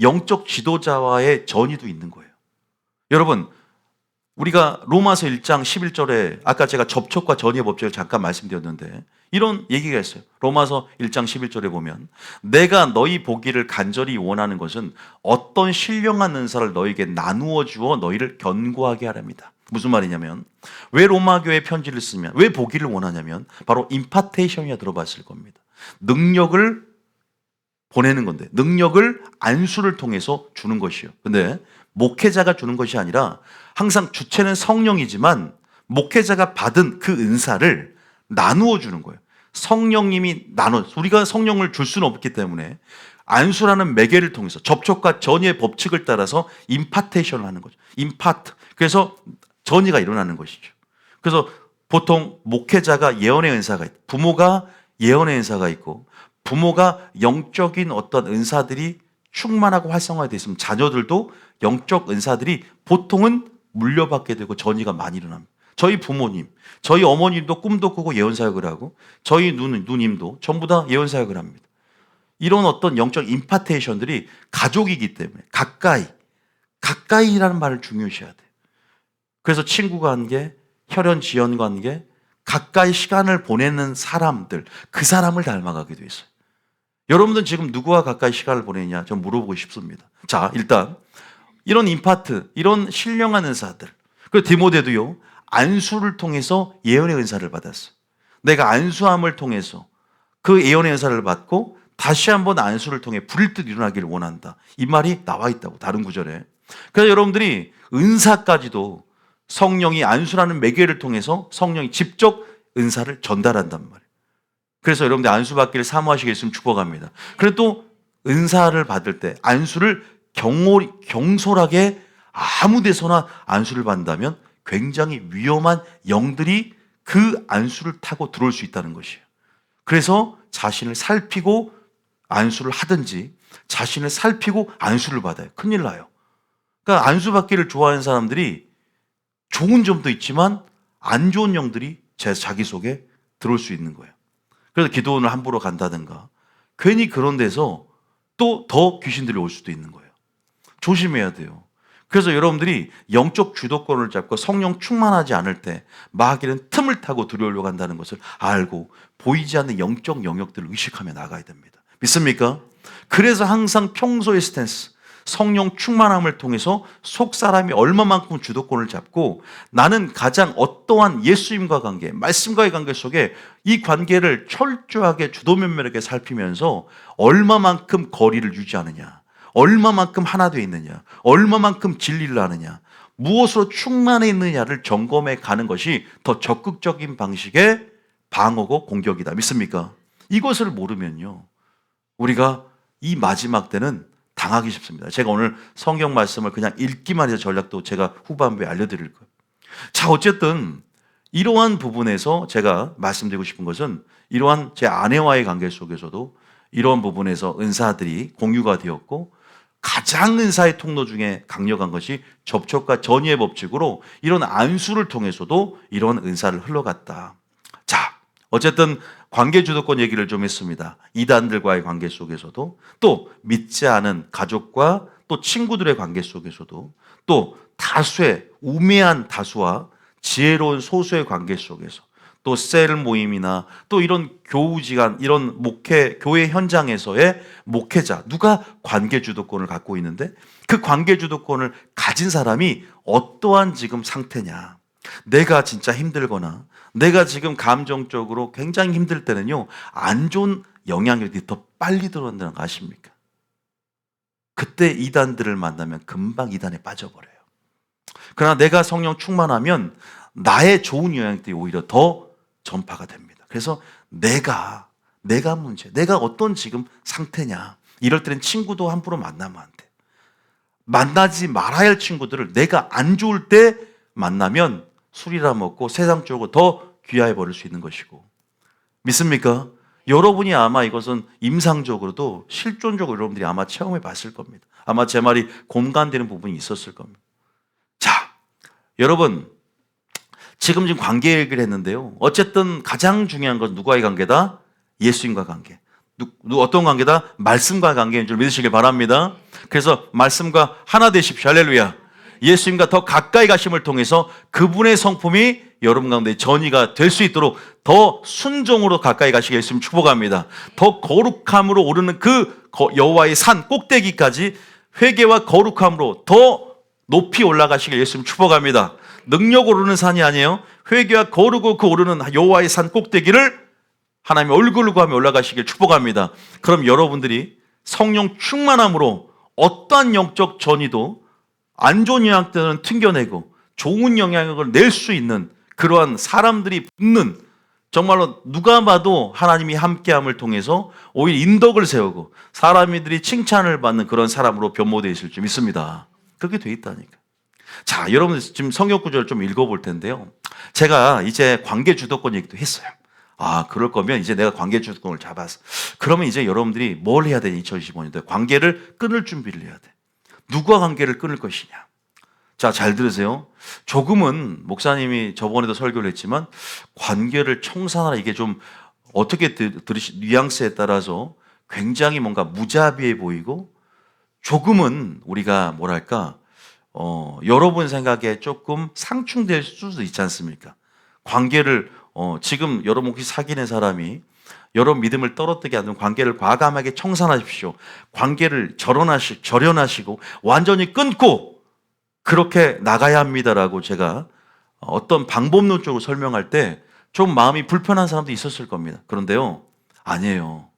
영적 지도자와의 전의도 있는 거예요. 여러분, 우리가 로마서 1장 11절에 아까 제가 접촉과 전의의 법칙을 잠깐 말씀드렸는데 이런 얘기가 있어요. 로마서 1장 11절에 보면 내가 너희 보기를 간절히 원하는 것은 어떤 신령한 은사를 너희에게 나누어 주어 너희를 견고하게 하랍니다. 무슨 말이냐면 왜 로마 교회 편지를 쓰면 왜 보기를 원하냐면 바로 임파테이션이라 들어봤을 겁니다. 능력을 보내는 건데 능력을 안수를 통해서 주는 것이요. 근데 목회자가 주는 것이 아니라 항상 주체는 성령이지만 목회자가 받은 그 은사를 나누어 주는 거예요. 성령님이 우리가 성령을 줄 수는 없기 때문에 안수라는 매개를 통해서 접촉과 전이의 법칙을 따라서 임파테이션을 하는 거죠. 임파트. 그래서 전이가 일어나는 것이죠. 그래서 보통 목회자가 예언의 은사가 있고 부모가 예언의 은사가 있고 부모가 영적인 어떤 은사들이 충만하고 활성화되어 있으면 자녀들도 영적 은사들이 보통은 물려받게 되고 전이가 많이 일어납니다. 저희 부모님, 저희 어머님도 꿈도 꾸고 예언사역을 하고 저희 누님도 전부 다 예언사역을 합니다. 이런 어떤 영적 임파테이션들이 가족이기 때문에 가까이라는 말을 중요시해야 돼요. 그래서 친구 관계, 혈연 지연 관계, 가까이 시간을 보내는 사람들, 그 사람을 닮아가게 돼 있어요. 여러분들은 지금 누구와 가까이 시간을 보내냐? 좀 물어보고 싶습니다. 자, 일단 이런 임파트, 이런 신령한 은사들. 그리고 디모데도요. 안수를 통해서 예언의 은사를 받았어요. 내가 안수함을 통해서 그 예언의 은사를 받고 다시 한번 안수를 통해 불뜻 일어나기를 원한다. 이 말이 나와 있다고 다른 구절에. 그래서 여러분들이 은사까지도 성령이 안수라는 매개를 통해서 성령이 직접 은사를 전달한단 말이에요. 그래서 여러분들 안수 받기를 사모하시겠으면 축복합니다. 그래도 은사를 받을 때 안수를 경솔하게 아무 데서나 안수를 받는다면 굉장히 위험한 영들이 그 안수를 타고 들어올 수 있다는 것이에요. 그래서 자신을 살피고 안수를 하든지 자신을 살피고 안수를 받아요. 큰일 나요. 그러니까 안수 받기를 좋아하는 사람들이 좋은 점도 있지만 안 좋은 영들이 자기 속에 들어올 수 있는 거예요. 그래서 기도원을 함부로 간다든가 괜히 그런 데서 또 더 귀신들이 올 수도 있는 거예요. 조심해야 돼요. 그래서 여러분들이 영적 주도권을 잡고 성령 충만하지 않을 때 마귀는 틈을 타고 들어오려고 한다는 것을 알고 보이지 않는 영적 영역들을 의식하며 나가야 됩니다. 믿습니까? 그래서 항상 평소의 스탠스, 성령 충만함을 통해서 속 사람이 얼마만큼 주도권을 잡고 나는 가장 어떠한 예수님과 관계, 말씀과의 관계 속에 이 관계를 철저하게 주도면밀하게 살피면서 얼마만큼 거리를 유지하느냐, 얼마만큼 하나 되어 있느냐, 얼마만큼 진리를 아느냐, 무엇으로 충만해 있느냐를 점검해 가는 것이 더 적극적인 방식의 방어고 공격이다. 믿습니까? 이것을 모르면요, 우리가 이 마지막 때는 당하기 쉽습니다. 제가 오늘 성경 말씀을 그냥 읽기만 해서 전략도 제가 후반부에 알려드릴 거예요. 자, 어쨌든 이러한 부분에서 제가 말씀드리고 싶은 것은 이러한 제 아내와의 관계 속에서도 이러한 부분에서 은사들이 공유가 되었고 가장 은사의 통로 중에 강력한 것이 접촉과 전이의 법칙으로 이런 안수를 통해서도 이런 은사를 흘러갔다. 자, 어쨌든 관계 주도권 얘기를 좀 했습니다. 이단들과의 관계 속에서도 또 믿지 않은 가족과 또 친구들의 관계 속에서도 또 다수의 우매한 다수와 지혜로운 소수의 관계 속에서 또 셀 모임이나 또 이런 교우지간 이런 교회 현장에서의 목회자 누가 관계 주도권을 갖고 있는데 그 관계 주도권을 가진 사람이 어떠한 지금 상태냐, 내가 진짜 힘들거나 내가 지금 감정적으로 굉장히 힘들 때는요 안 좋은 영향력이 더 빨리 들어온다는 거 아십니까? 그때 이단들을 만나면 금방 이단에 빠져버려요. 그러나 내가 성령 충만하면 나의 좋은 영향력이 오히려 더 전파가 됩니다. 그래서 내가 문제, 내가 어떤 지금 상태냐, 이럴 때는 친구도 함부로 만나면 안 돼. 만나지 말아야 할 친구들을 내가 안 좋을 때 만나면 술이라 먹고 세상 쪽으로 더 귀화해 버릴 수 있는 것이고, 믿습니까? 여러분이 아마 이것은 임상적으로도 실존적으로 여러분들이 아마 체험해 봤을 겁니다. 아마 제 말이 공감되는 부분이 있었을 겁니다. 자, 여러분, 지금 관계 얘기를 했는데요. 어쨌든 가장 중요한 건 누구와의 관계다? 예수님과 관계. 어떤 관계다? 말씀과 관계인 줄 믿으시길 바랍니다. 그래서 말씀과 하나 되십시오. 할렐루야. 예수님과 더 가까이 가심을 통해서 그분의 성품이 여러분 가운데 전이가 될 수 있도록 더 순종으로 가까이 가시게 예수님 축복합니다. 더 거룩함으로 오르는 그 여호와의 산 꼭대기까지 회개와 거룩함으로 더 높이 올라가시길 예수님 축복합니다. 능력 오르는 산이 아니에요. 회개와 거룩고 그 오르는 여호와의 산 꼭대기를 하나님의 얼굴을 구하며 올라가시길 축복합니다. 그럼 여러분들이 성령 충만함으로 어떠한 영적 전이도 안 좋은 영향들은 튕겨내고 좋은 영향력을 낼 수 있는 그러한 사람들이 붙는, 정말로 누가 봐도 하나님이 함께함을 통해서 오히려 인덕을 세우고 사람들이 칭찬을 받는 그런 사람으로 변모되어 있을 줄 믿습니다. 그렇게 돼 있다니까. 자, 여러분 지금 성경 구절을 좀 읽어볼 텐데요. 제가 이제 관계 주도권 얘기도 했어요. 아, 그럴 거면 이제 내가 관계 주도권을 잡았어. 그러면 이제 여러분들이 뭘 해야 되냐? 2025년도에 관계를 끊을 준비를 해야 돼. 누구와 관계를 끊을 것이냐? 자, 잘 들으세요. 조금은 목사님이 저번에도 설교를 했지만 관계를 청산하라, 이게 좀 어떻게 들으시 뉘앙스에 따라서 굉장히 뭔가 무자비해 보이고, 조금은 우리가 뭐랄까 여러분 생각에 조금 상충될 수도 있지 않습니까? 관계를 지금 여러분 혹시 사귀는 사람이 여러분 믿음을 떨어뜨리게 하는 관계를 과감하게 청산하십시오. 관계를 절연하시고 완전히 끊고 그렇게 나가야 합니다라고 제가 어떤 방법론적으로 설명할 때 좀 마음이 불편한 사람도 있었을 겁니다. 그런데요, 아니에요.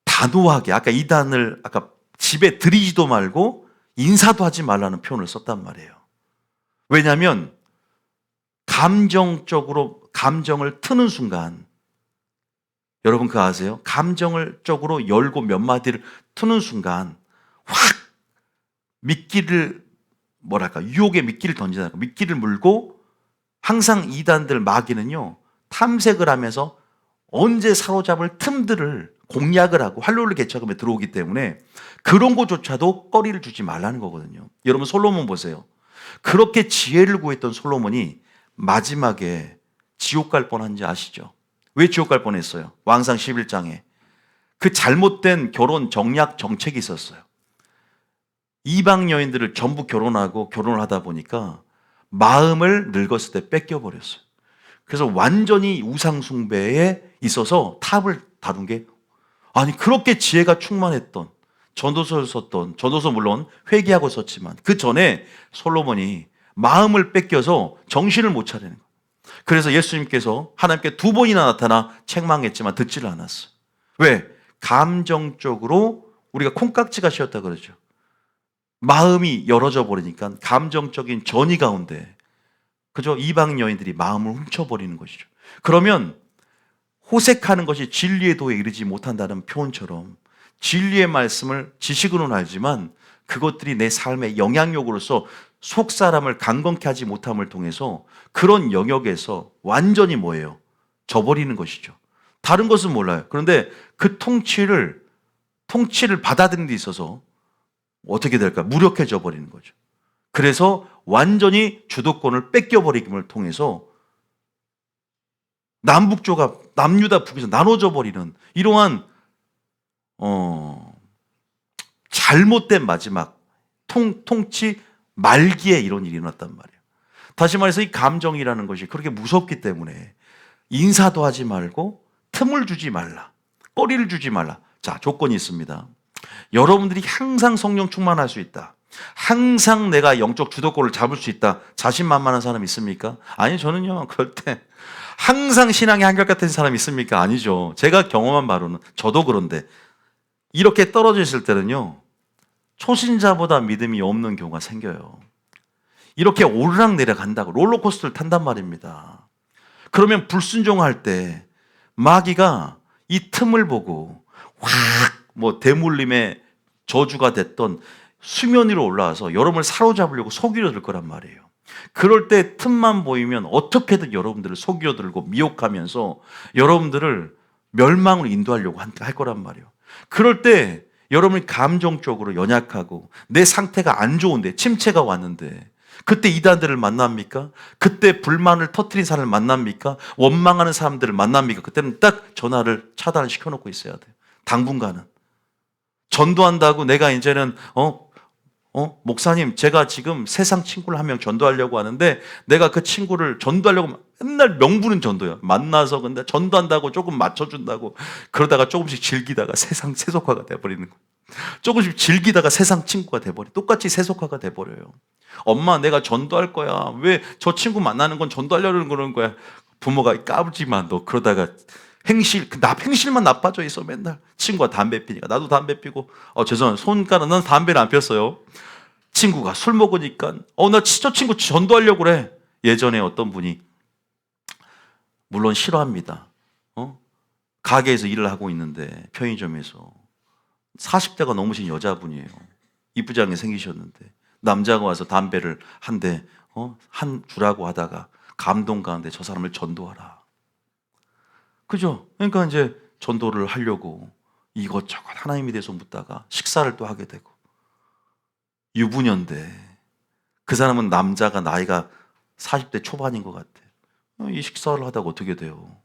단호하게, 아까 이단을 아까 집에 들이지도 말고 인사도 하지 말라는 표현을 썼단 말이에요. 왜냐하면 감정적으로 감정을 트는 순간, 여러분 그거 아세요? 감정을 쪽으로 열고 몇 마디를 트는 순간 확 미끼를, 뭐랄까, 유혹의 미끼를 던지는 거, 미끼를 물고, 항상 이단들 마귀는요 탐색을 하면서 언제 사로잡을 틈들을 공략을 하고 활로를 개척하며 들어오기 때문에 그런 것조차도 꺼리를 주지 말라는 거거든요. 여러분 솔로몬 보세요. 그렇게 지혜를 구했던 솔로몬이 마지막에 지옥 갈 뻔한지 아시죠? 왜 지옥 갈 뻔했어요? 왕상 11장에 그 잘못된 결혼 정략 정책이 있었어요. 이방 여인들을 전부 결혼을 하다 보니까 마음을 늙었을 때 뺏겨버렸어요. 그래서 완전히 우상숭배에 있어서 탑을 다룬 게, 아니 그렇게 지혜가 충만했던, 전도서를 썼던, 전도서 물론 회개하고 썼지만 그 전에 솔로몬이 마음을 뺏겨서 정신을 못 차리는 거예요. 그래서 예수님께서 하나님께 2번이나 나타나 책망했지만 듣지를 않았어요. 왜? 감정적으로 우리가 콩깍지가 씌었다 그러죠. 마음이 열어져 버리니까 감정적인 전이 가운데 그저 이방 여인들이 마음을 훔쳐버리는 것이죠. 그러면 호색하는 것이 진리의 도에 이르지 못한다는 표현처럼 진리의 말씀을 지식으로는 알지만 그것들이 내 삶의 영향력으로서 속 사람을 강건케 하지 못함을 통해서 그런 영역에서 완전히 뭐예요? 져버리는 것이죠. 다른 것은 몰라요. 그런데 그 통치를 받아들이는 데 있어서 어떻게 될까? 무력해져 버리는 거죠. 그래서 완전히 주도권을 뺏겨버리기를 통해서 남북조가 남유다 북에서 나눠져 버리는 이러한 잘못된 마지막 통치 말기에 이런 일이 일어났단 말이에요. 다시 말해서 이 감정이라는 것이 그렇게 무섭기 때문에 인사도 하지 말고 틈을 주지 말라, 꺼리를 주지 말라. 자, 조건이 있습니다. 여러분들이 항상 성령 충만할 수 있다. 항상 내가 영적 주도권을 잡을 수 있다. 자신만만한 사람 있습니까? 아니, 저는요, 그럴 때 항상 신앙이 한결같은 사람 있습니까? 아니죠. 제가 경험한 바로는, 저도 그런데 이렇게 떨어져 있을 때는요, 초신자보다 믿음이 없는 경우가 생겨요. 이렇게 오르락 내려간다고 롤러코스터를 탄단 말입니다. 그러면 불순종할 때 마귀가 이 틈을 보고 확 대물림의 저주가 됐던 수면 위로 올라와서 여러분을 사로잡으려고 속이려 들 거란 말이에요. 그럴 때 틈만 보이면 어떻게든 여러분들을 속이려 들고 미혹하면서 여러분들을 멸망으로 인도하려고 할 거란 말이에요. 그럴 때 여러분이 감정적으로 연약하고 내 상태가 안 좋은데, 침체가 왔는데 그때 이단들을 만납니까? 그때 불만을 터뜨린 사람을 만납니까? 원망하는 사람들을 만납니까? 그때는 딱 전화를 차단을 시켜놓고 있어야 돼요. 당분간은. 전도한다고 내가 이제는 목사님, 제가 지금 세상 친구를 한 명 전도하려고 하는데 내가 그 친구를 전도하려고 맨날 명분은 전도야. 만나서 근데 전도한다고 조금 맞춰준다고 그러다가 조금씩 즐기다가 세상 세속화가 돼버리는 거야. 조금씩 즐기다가 세상 친구가 돼버려. 똑같이 세속화가 돼버려요. 엄마, 내가 전도할 거야. 왜 저 친구 만나는 건 전도하려는 그러는 거야. 부모가 까불지만 너 그러다가 행실만 나빠져 있어. 맨날 친구가 담배 피니까 나도 담배 피고, 죄송합니다, 손가락, 난 담배를 안 폈어요. 친구가 술 먹으니까 나 저 친구 전도하려고 그래. 예전에 어떤 분이, 물론 싫어합니다, 가게에서 일을 하고 있는데 편의점에서 40대가 넘으신 여자분이에요. 이쁘장하게 생기셨는데 남자가 와서 담배를 한 주라고 하다가 감동 가운데 저 사람을 전도하라. 그죠? 그러니까 이제 전도를 하려고 이것저것 하나님에 대해서 묻다가 식사를 또 하게 되고, 유부녀인데 그 사람은 남자가 나이가 40대 초반인 것 같아. 이 식사를 하다가 어떻게 돼요?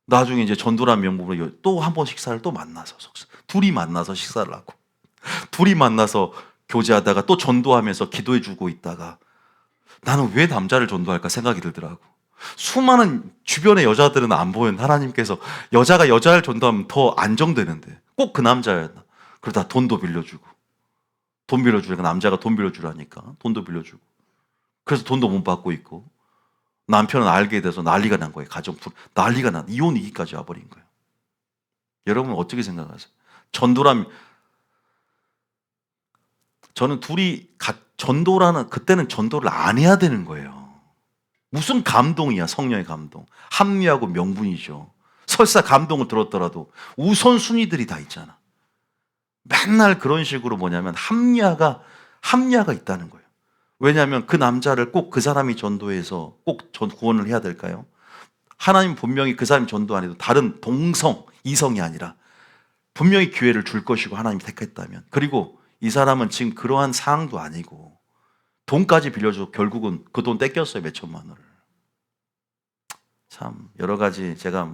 나중에 이제 전도란 명목으로 또 한 번 식사를 또 만나서, 둘이 만나서 식사를 하고, 둘이 만나서 교제하다가 또 전도하면서 기도해주고 있다가, 나는 왜 남자를 전도할까 생각이 들더라고. 수많은 주변의 여자들은 안 보이는 하나님께서 여자가 여자를 전도하면 더 안정되는데 꼭 그 남자였나. 그러다 돈도 빌려주고, 돈 빌려주니까 남자가 돈 빌려주라니까 돈도 빌려주고, 그래서 돈도 못 받고 있고, 남편은 알게 돼서 난리가 난 거예요. 난리가 난, 이혼 위기까지 와버린 거예요. 여러분 어떻게 생각하세요? 저는 둘이 그때는 전도를 안 해야 되는 거예요. 무슨 감동이야, 성령의 감동. 합리하고 명분이죠. 설사 감동을 들었더라도 우선순위들이 다 있잖아. 맨날 그런 식으로 합리화가 있다는 거예요. 왜냐하면 그 남자를 꼭 그 사람이 전도해서 꼭 구원을 해야 될까요? 하나님 분명히 그 사람이 전도 안 해도 다른 이성이 아니라 분명히 기회를 줄 것이고, 하나님이 택했다면. 그리고 이 사람은 지금 그러한 상황도 아니고 돈까지 빌려줘 결국은 그 돈 떼꼈어요. 몇 천만 원을. 참 여러 가지 제가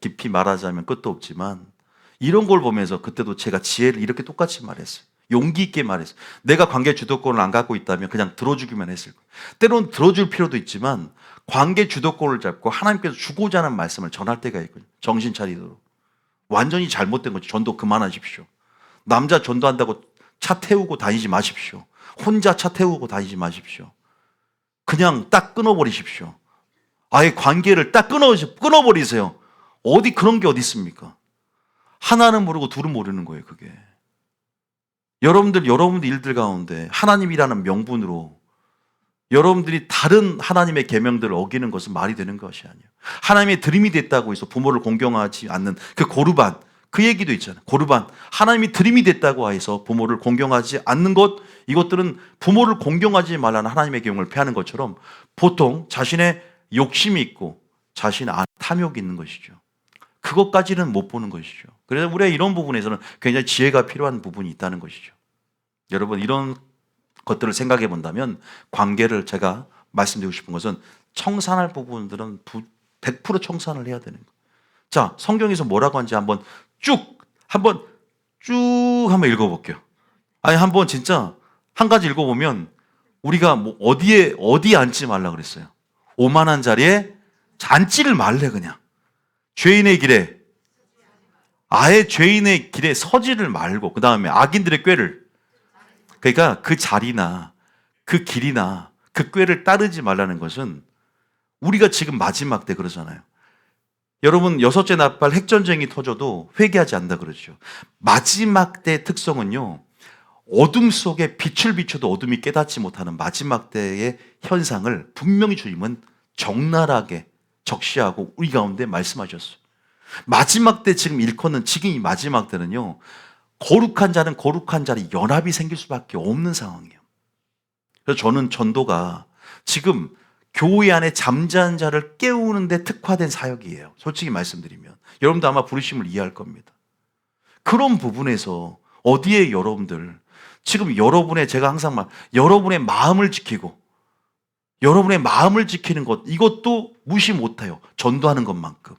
깊이 말하자면 끝도 없지만, 이런 걸 보면서 그때도 제가 지혜를 이렇게 똑같이 말했어요. 용기 있게 말했어요. 내가 관계 주도권을 안 갖고 있다면 그냥 들어주기만 했을 거예요. 때로는 들어줄 필요도 있지만 관계 주도권을 잡고 하나님께서 주고자 하는 말씀을 전할 때가 있거든요. 정신 차리도록. 완전히 잘못된 거지. 전도 그만하십시오. 남자 전도한다고 차 태우고 다니지 마십시오. 혼자 차 태우고 다니지 마십시오. 그냥 딱 끊어버리십시오. 아예 관계를 딱 끊어버리세요. 그런 게 어디 있습니까? 하나는 모르고 둘은 모르는 거예요, 그게. 여러분들 일들 가운데 하나님이라는 명분으로 여러분들이 다른 하나님의 계명들을 어기는 것은 말이 되는 것이 아니에요. 하나님의 드림이 됐다고 해서 부모를 공경하지 않는 그 고르반, 그 얘기도 있잖아요. 고르반, 하나님이 드림이 됐다고 해서 부모를 공경하지 않는 것, 이것들은 부모를 공경하지 말라는 하나님의 계명을 폐하는 것처럼 보통 자신의 욕심이 있고 자신 안에 탐욕이 있는 것이죠. 그것까지는 못 보는 것이죠. 그래서 우리가 이런 부분에서는 굉장히 지혜가 필요한 부분이 있다는 것이죠. 여러분, 이런 것들을 생각해 본다면 관계를, 제가 말씀드리고 싶은 것은 청산할 부분들은 100% 청산을 해야 되는 거예요. 자, 성경에서 뭐라고 하는지 한번 읽어볼게요. 한번 진짜 한 가지 읽어보면, 우리가 어디에 앉지 말라 그랬어요. 오만한 자리에 앉지를 말래. 그냥 죄인의 길에 서지를 말고, 그 다음에 악인들의 꾀를. 그러니까 그 자리나 그 길이나 그 꾀를 따르지 말라는 것은 우리가 지금 마지막 때 그러잖아요. 여러분 여섯째 나팔 핵전쟁이 터져도 회개하지 않는다 그러죠. 마지막 때 특성은요. 어둠 속에 빛을 비춰도 어둠이 깨닫지 못하는 마지막 때의 현상을 분명히 주님은 적나라하게 적시하고 우리 가운데 말씀하셨어요. 마지막 때 지금 일컫는 지금 이 마지막 때는요. 거룩한 자는 거룩한 자리 연합이 생길 수밖에 없는 상황이에요. 그래서 저는 전도가 지금 교회 안에 잠자는 자를 깨우는 데 특화된 사역이에요. 솔직히 말씀드리면. 여러분도 아마 부르심을 이해할 겁니다. 그런 부분에서 어디에 여러분들 지금 여러분의 제가 항상 말 여러분의 마음을 지키고 여러분의 마음을 지키는 것 이것도 무시 못해요. 전도하는 것만큼.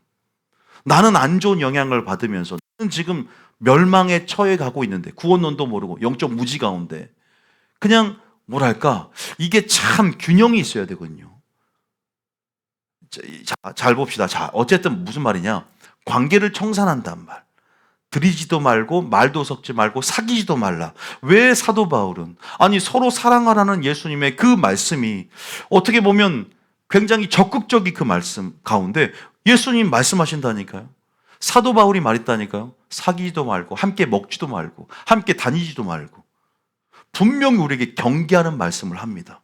나는 안 좋은 영향을 받으면서 나는 지금 멸망에 처해 가고 있는데 구원론도 모르고 영적 무지 가운데 그냥 뭐랄까 이게 참 균형이 있어야 되거든요. 자, 잘 봅시다. 자, 어쨌든 무슨 말이냐? 관계를 청산한단 말. 드리지도 말고 말도 섞지 말고 사귀지도 말라. 왜 사도 바울은 아니 서로 사랑하라는 예수님의 그 말씀이 어떻게 보면 굉장히 적극적인 그 말씀 가운데 예수님 말씀하신다니까요. 사도 바울이 말했다니까요. 사귀지도 말고 함께 먹지도 말고 함께 다니지도 말고 분명히 우리에게 경계하는 말씀을 합니다.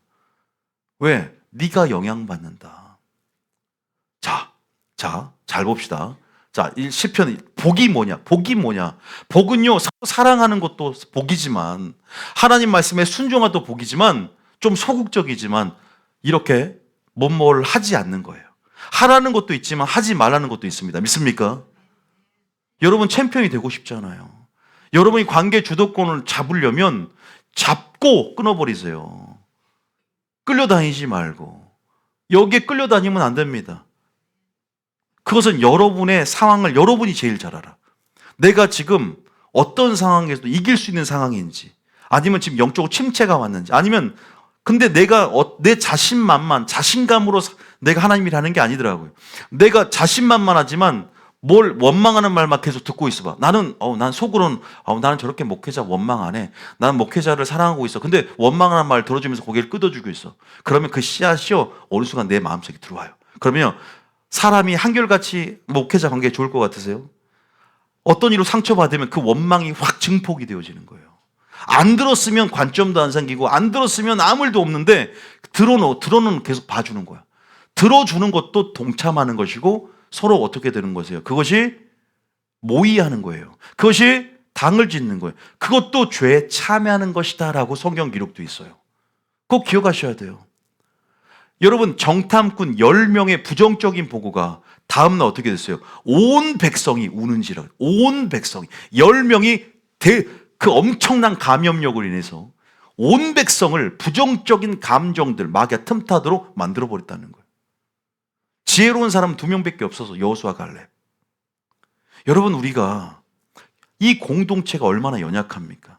왜? 네가 영향받는다. 자, 잘 봅시다. 자, 시편 복이 뭐냐? 복이 뭐냐? 복은요, 사랑하는 것도 복이지만, 하나님 말씀에 순종하도 복이지만, 좀 소극적이지만, 이렇게 뭐를 하지 않는 거예요. 하라는 것도 있지만, 하지 말라는 것도 있습니다. 믿습니까? 여러분 챔피언이 되고 싶잖아요. 여러분이 관계 주도권을 잡으려면, 잡고 끊어버리세요. 끌려다니지 말고. 여기에 끌려다니면 안 됩니다. 그것은 여러분의 상황을 여러분이 제일 잘 알아. 내가 지금 어떤 상황에서도 이길 수 있는 상황인지, 아니면 지금 영적으로 침체가 왔는지, 아니면 근데 내가 내 자신만만, 자신감으로 내가 하나님이 하는 게 아니더라고요. 내가 자신만만하지만 뭘 원망하는 말만 계속 듣고 있어 봐. 난 속으로는 나는 저렇게 목회자 원망 안 해. 나는 목회자를 사랑하고 있어. 근데 원망하는 말 들어주면서 고개를 끄덕여주고 있어. 그러면 그 씨앗이 어느 순간 내 마음속에 들어와요. 그러면 사람이 한결같이 목회자 관계에 좋을 것 같으세요? 어떤 일로 상처받으면 그 원망이 확 증폭이 되어지는 거예요. 안 들었으면 관점도 안 생기고 안 들었으면 아무 일도 없는데 들어는 계속 봐주는 거야. 들어주는 것도 동참하는 것이고 서로 어떻게 되는 거세요? 그것이 모의하는 거예요. 그것이 당을 짓는 거예요. 그것도 죄에 참여하는 것이다 라고 성경 기록도 있어요. 꼭 기억하셔야 돼요. 여러분 정탐꾼 10명의 부정적인 보고가 다음날 어떻게 됐어요? 온 백성이 우는지라. 온 백성이 10명이 그 엄청난 감염력으로 인해서 온 백성을 부정적인 감정들 마귀가 틈타도록 만들어버렸다는 거예요. 지혜로운 사람은 2명밖에 없어서 여호수아 갈렙. 여러분 우리가 이 공동체가 얼마나 연약합니까?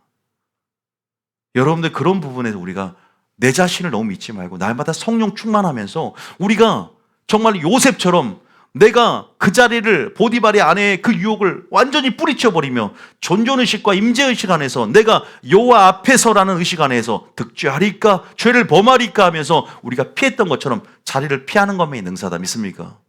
여러분들 그런 부분에서 우리가 내 자신을 너무 믿지 말고 날마다 성령 충만하면서 우리가 정말 요셉처럼 내가 그 자리를 보디발의 아내의 그 유혹을 완전히 뿌리쳐버리며 존존의식과 임재의식 안에서 내가 여호와 앞에서라는 의식 안에서 득죄하리까 죄를 범하리까 하면서 우리가 피했던 것처럼 자리를 피하는 것만이 능사다. 믿습니까?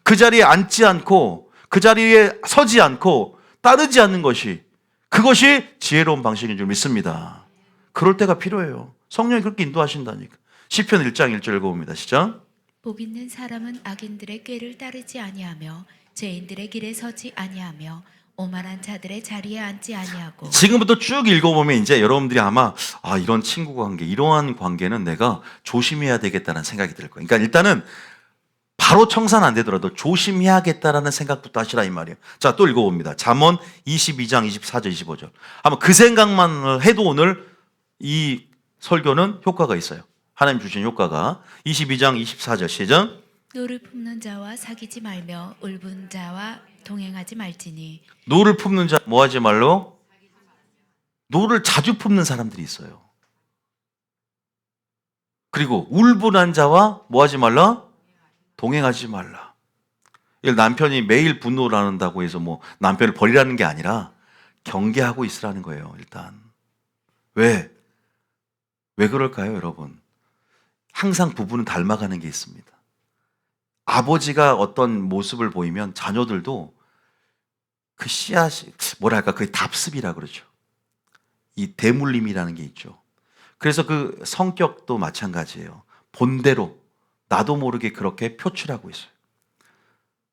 그 자리에 앉지 않고 그 자리에 서지 않고 따르지 않는 것이 그것이 지혜로운 방식인 줄 믿습니다. 그럴 때가 필요해요. 성령이 그렇게 인도하신다니까. 시편 1장 1절 읽어봅니다. 시작. 복 있는 사람은 악인들의 꾀를 따르지 아니하며 죄인들의 길에 서지 아니하며 오만한 자들의 자리에 앉지 아니하고. 지금부터 쭉 읽어보면 이제 여러분들이 아마 이런 친구 관계, 이러한 관계는 내가 조심해야 되겠다는 생각이 들 거예요. 그러니까 일단은 바로 청산 안 되더라도 조심해야겠다라는 생각부터 하시라 이 말이에요. 자, 또 읽어봅니다. 잠언 22장 24절 25절. 아마 그 생각만 해도 오늘 이 설교는 효과가 있어요. 하나님 주신 효과가. 22장 24절 시작. 노를 품는 자와 사귀지 말며 울분 자와 동행하지 말지니. 노를 품는 자 뭐 하지 말로? 노를 자주 품는 사람들이 있어요. 그리고 울분한 자와 뭐 하지 말라? 동행하지 말라. 남편이 매일 분노를 한다고 해서 뭐 남편을 버리라는 게 아니라 경계하고 있으라는 거예요. 일단 왜? 왜 그럴까요, 여러분? 항상 부부는 닮아가는 게 있습니다. 아버지가 어떤 모습을 보이면 자녀들도 그 씨앗이 뭐랄까, 그게 답습이라 그러죠. 이 대물림이라는 게 있죠. 그래서 그 성격도 마찬가지예요. 본대로 나도 모르게 그렇게 표출하고 있어요.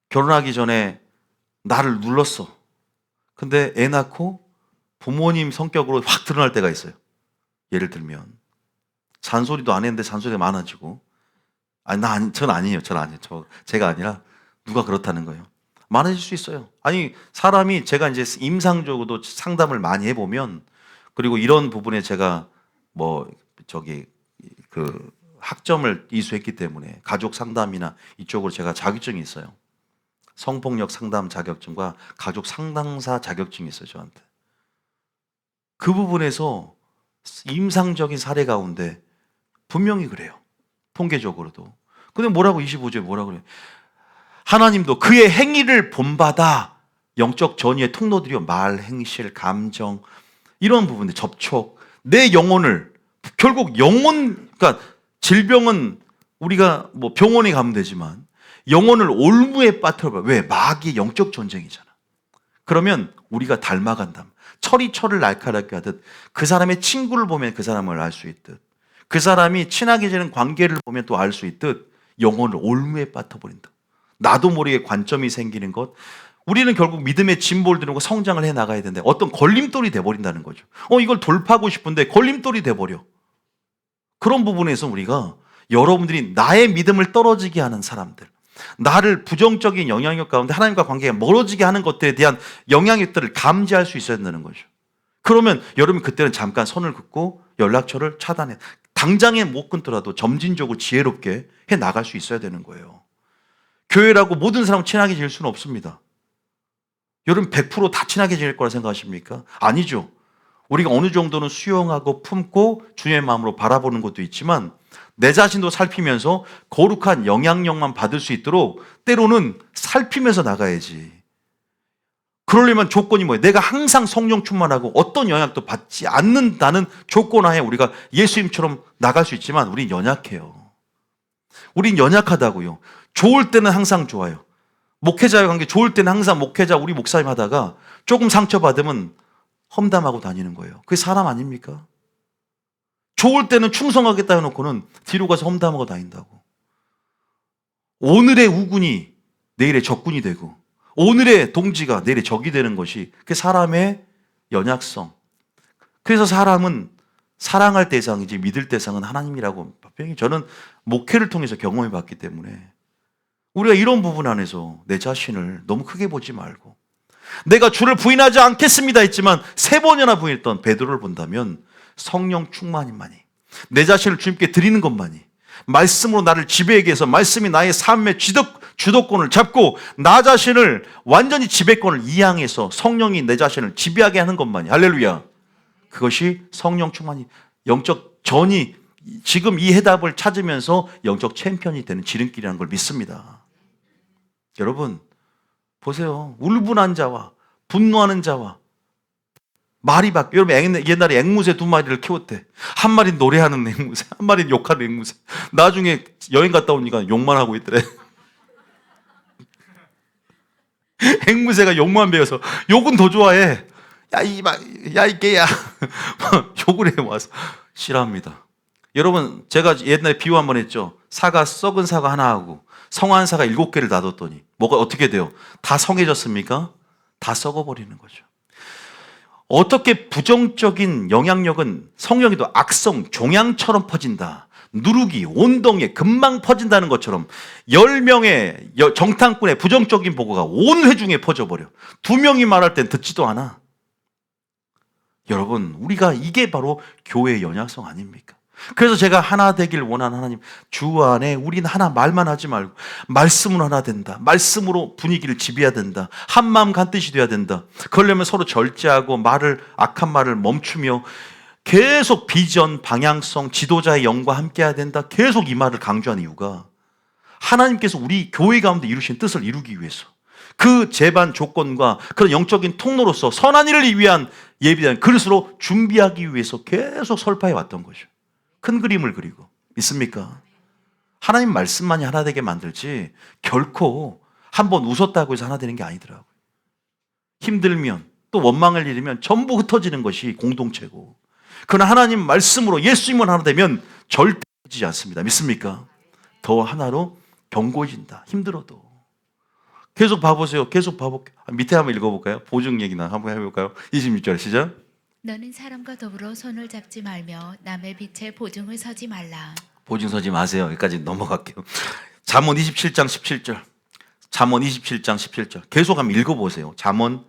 결혼하기 전에 나를 눌렀어. 근데 애 낳고 부모님 성격으로 확 드러날 때가 있어요. 예를 들면 잔소리도 안 했는데 잔소리가 많아지고, 전 아니에요. 제가 아니라 누가 그렇다는 거예요. 많아질 수 있어요. 아니, 사람이, 제가 이제 임상적으로도 상담을 많이 해보면, 그리고 이런 부분에 제가 그 학점을 이수했기 때문에 가족 상담이나 이쪽으로 제가 자격증이 있어요. 성폭력 상담 자격증과 가족 상담사 자격증이 있어요, 저한테. 그 부분에서 임상적인 사례 가운데 분명히 그래요. 통계적으로도. 근데 뭐라고 25조에 뭐라고 그래요? 하나님도 그의 행위를 본받아 영적 전이의 통로들이요, 말, 행실, 감정, 이런 부분들, 접촉, 내 영혼을, 결국 그러니까 질병은 우리가 뭐 병원에 가면 되지만 영혼을 올무에 빠뜨려봐. 왜? 마귀의 영적 전쟁이잖아. 그러면 우리가 닮아간다. 철이 철을 날카롭게 하듯 그 사람의 친구를 보면 그 사람을 알 수 있듯, 그 사람이 친하게 지내는 관계를 보면 또 알 수 있듯 영혼을 올무에 빠뜨려버린다. 나도 모르게 관점이 생기는 것. 우리는 결국 믿음의 진보를 들고 성장을 해 나가야 되는데 어떤 걸림돌이 돼버린다는 거죠. 이걸 돌파하고 싶은데 걸림돌이 돼버려. 그런 부분에서 우리가, 여러분들이 나의 믿음을 떨어지게 하는 사람들, 나를 부정적인 영향력 가운데 하나님과 관계가 멀어지게 하는 것들에 대한 영향력들을 감지할 수 있어야 된다는 거죠. 그러면 여러분 그때는 잠깐 선을 긋고 연락처를 차단해. 당장에 못 끊더라도 점진적으로 지혜롭게 해 나갈 수 있어야 되는 거예요. 교회라고 모든 사람 친하게 지낼 수는 없습니다. 여러분 100% 다 친하게 지낼 거라 생각하십니까? 아니죠. 우리가 어느 정도는 수용하고 품고 주님의 마음으로 바라보는 것도 있지만 내 자신도 살피면서 거룩한 영향력만 받을 수 있도록 때로는 살피면서 나가야지. 그러려면 조건이 뭐예요? 내가 항상 성령 충만하고 어떤 영향도 받지 않는다는 조건 하에 우리가 예수님처럼 나갈 수 있지만 우린 연약해요. 우린 연약하다고요. 좋을 때는 항상 좋아요. 목회자의 관계 좋을 때는 항상 목회자, 우리 목사님 하다가 조금 상처받으면 험담하고 다니는 거예요. 그게 사람 아닙니까? 좋을 때는 충성하겠다 해놓고는 뒤로 가서 험담하고 다닌다고. 오늘의 우군이 내일의 적군이 되고 오늘의 동지가 내일의 적이 되는 것이 그게 사람의 연약성. 그래서 사람은 사랑할 대상이지 믿을 대상은 하나님이라고 분명히 저는 목회를 통해서 경험해 봤기 때문에 우리가 이런 부분 안에서 내 자신을 너무 크게 보지 말고, 내가 주를 부인하지 않겠습니다 했지만 3번이나 부인했던 베드로를 본다면 성령 충만만이, 내 자신을 주님께 드리는 것만이, 말씀으로 나를 지배하게 해서 말씀이 나의 삶의 주도권을 잡고 나 자신을 완전히 지배권을 이양해서 성령이 내 자신을 지배하게 하는 것만이, 할렐루야, 그것이 성령 충만이, 영적 전이, 지금 이 해답을 찾으면서 영적 챔피언이 되는 지름길이라는 걸 믿습니다. 여러분 보세요. 울분한 자와 분노하는 자와 말이 바뀌어. 여러분 옛날에 앵무새 2마리를 키웠대. 한 마리는 노래하는 앵무새, 한 마리는 욕하는 앵무새. 나중에 여행 갔다 오니까 욕만 하고 있더래. 앵무새가 욕만 배워서 욕은 더 좋아해. 이 개야. 욕을 해 와서 싫어합니다. 여러분 제가 옛날에 비유 한번 했죠. 썩은 사과 하나하고 성한 사과 7개를 놔뒀더니 뭐가 어떻게 돼요? 다 성해졌습니까? 다 썩어버리는 거죠. 어떻게 부정적인 영향력은 성령에도 악성 종양처럼 퍼진다. 누룩이 온덩이에 금방 퍼진다는 것처럼 10명의 정탐꾼의 부정적인 보고가 온 회중에 퍼져버려. 2명이 말할 땐 듣지도 않아. 여러분 우리가 이게 바로 교회의 연약성 아닙니까? 그래서 제가 하나 되길 원하는 하나님, 주 안에 우리는 하나 말만 하지 말고 말씀으로 하나 된다. 말씀으로 분위기를 지배해야 된다. 한마음 간뜻이 돼야 된다. 그러려면 서로 절제하고 악한 말을 멈추며 계속 비전, 방향성, 지도자의 영과 함께 해야 된다. 계속 이 말을 강조하는 이유가 하나님께서 우리 교회 가운데 이루신 뜻을 이루기 위해서, 그 제반 조건과 그런 영적인 통로로서 선한 일을 위한 예비된 그릇으로 준비하기 위해서 계속 설파해 왔던 거죠. 큰 그림을 그리고. 믿습니까? 하나님 말씀만이 하나 되게 만들지 결코 한번 웃었다고 해서 하나 되는 게 아니더라고요. 힘들면 또 원망을 잃으면 전부 흩어지는 것이 공동체고, 그러나 하나님 말씀으로 예수님만 하나 되면 절대 흩어지지 않습니다. 믿습니까? 더 하나로 견고해진다. 힘들어도. 계속 봐보세요. 계속 봐볼게요. 밑에 한번 읽어볼까요? 보증 얘기나 한번 해볼까요? 26절 시작. 너는 사람과 더불어 손을 잡지 말며 남의 빛에 보증을 서지 말라. 보증 서지 마세요. 여기까지 넘어갈게요. 잠언 27장 17절. 잠언 27장 17절. 계속 한번 읽어보세요. 잠언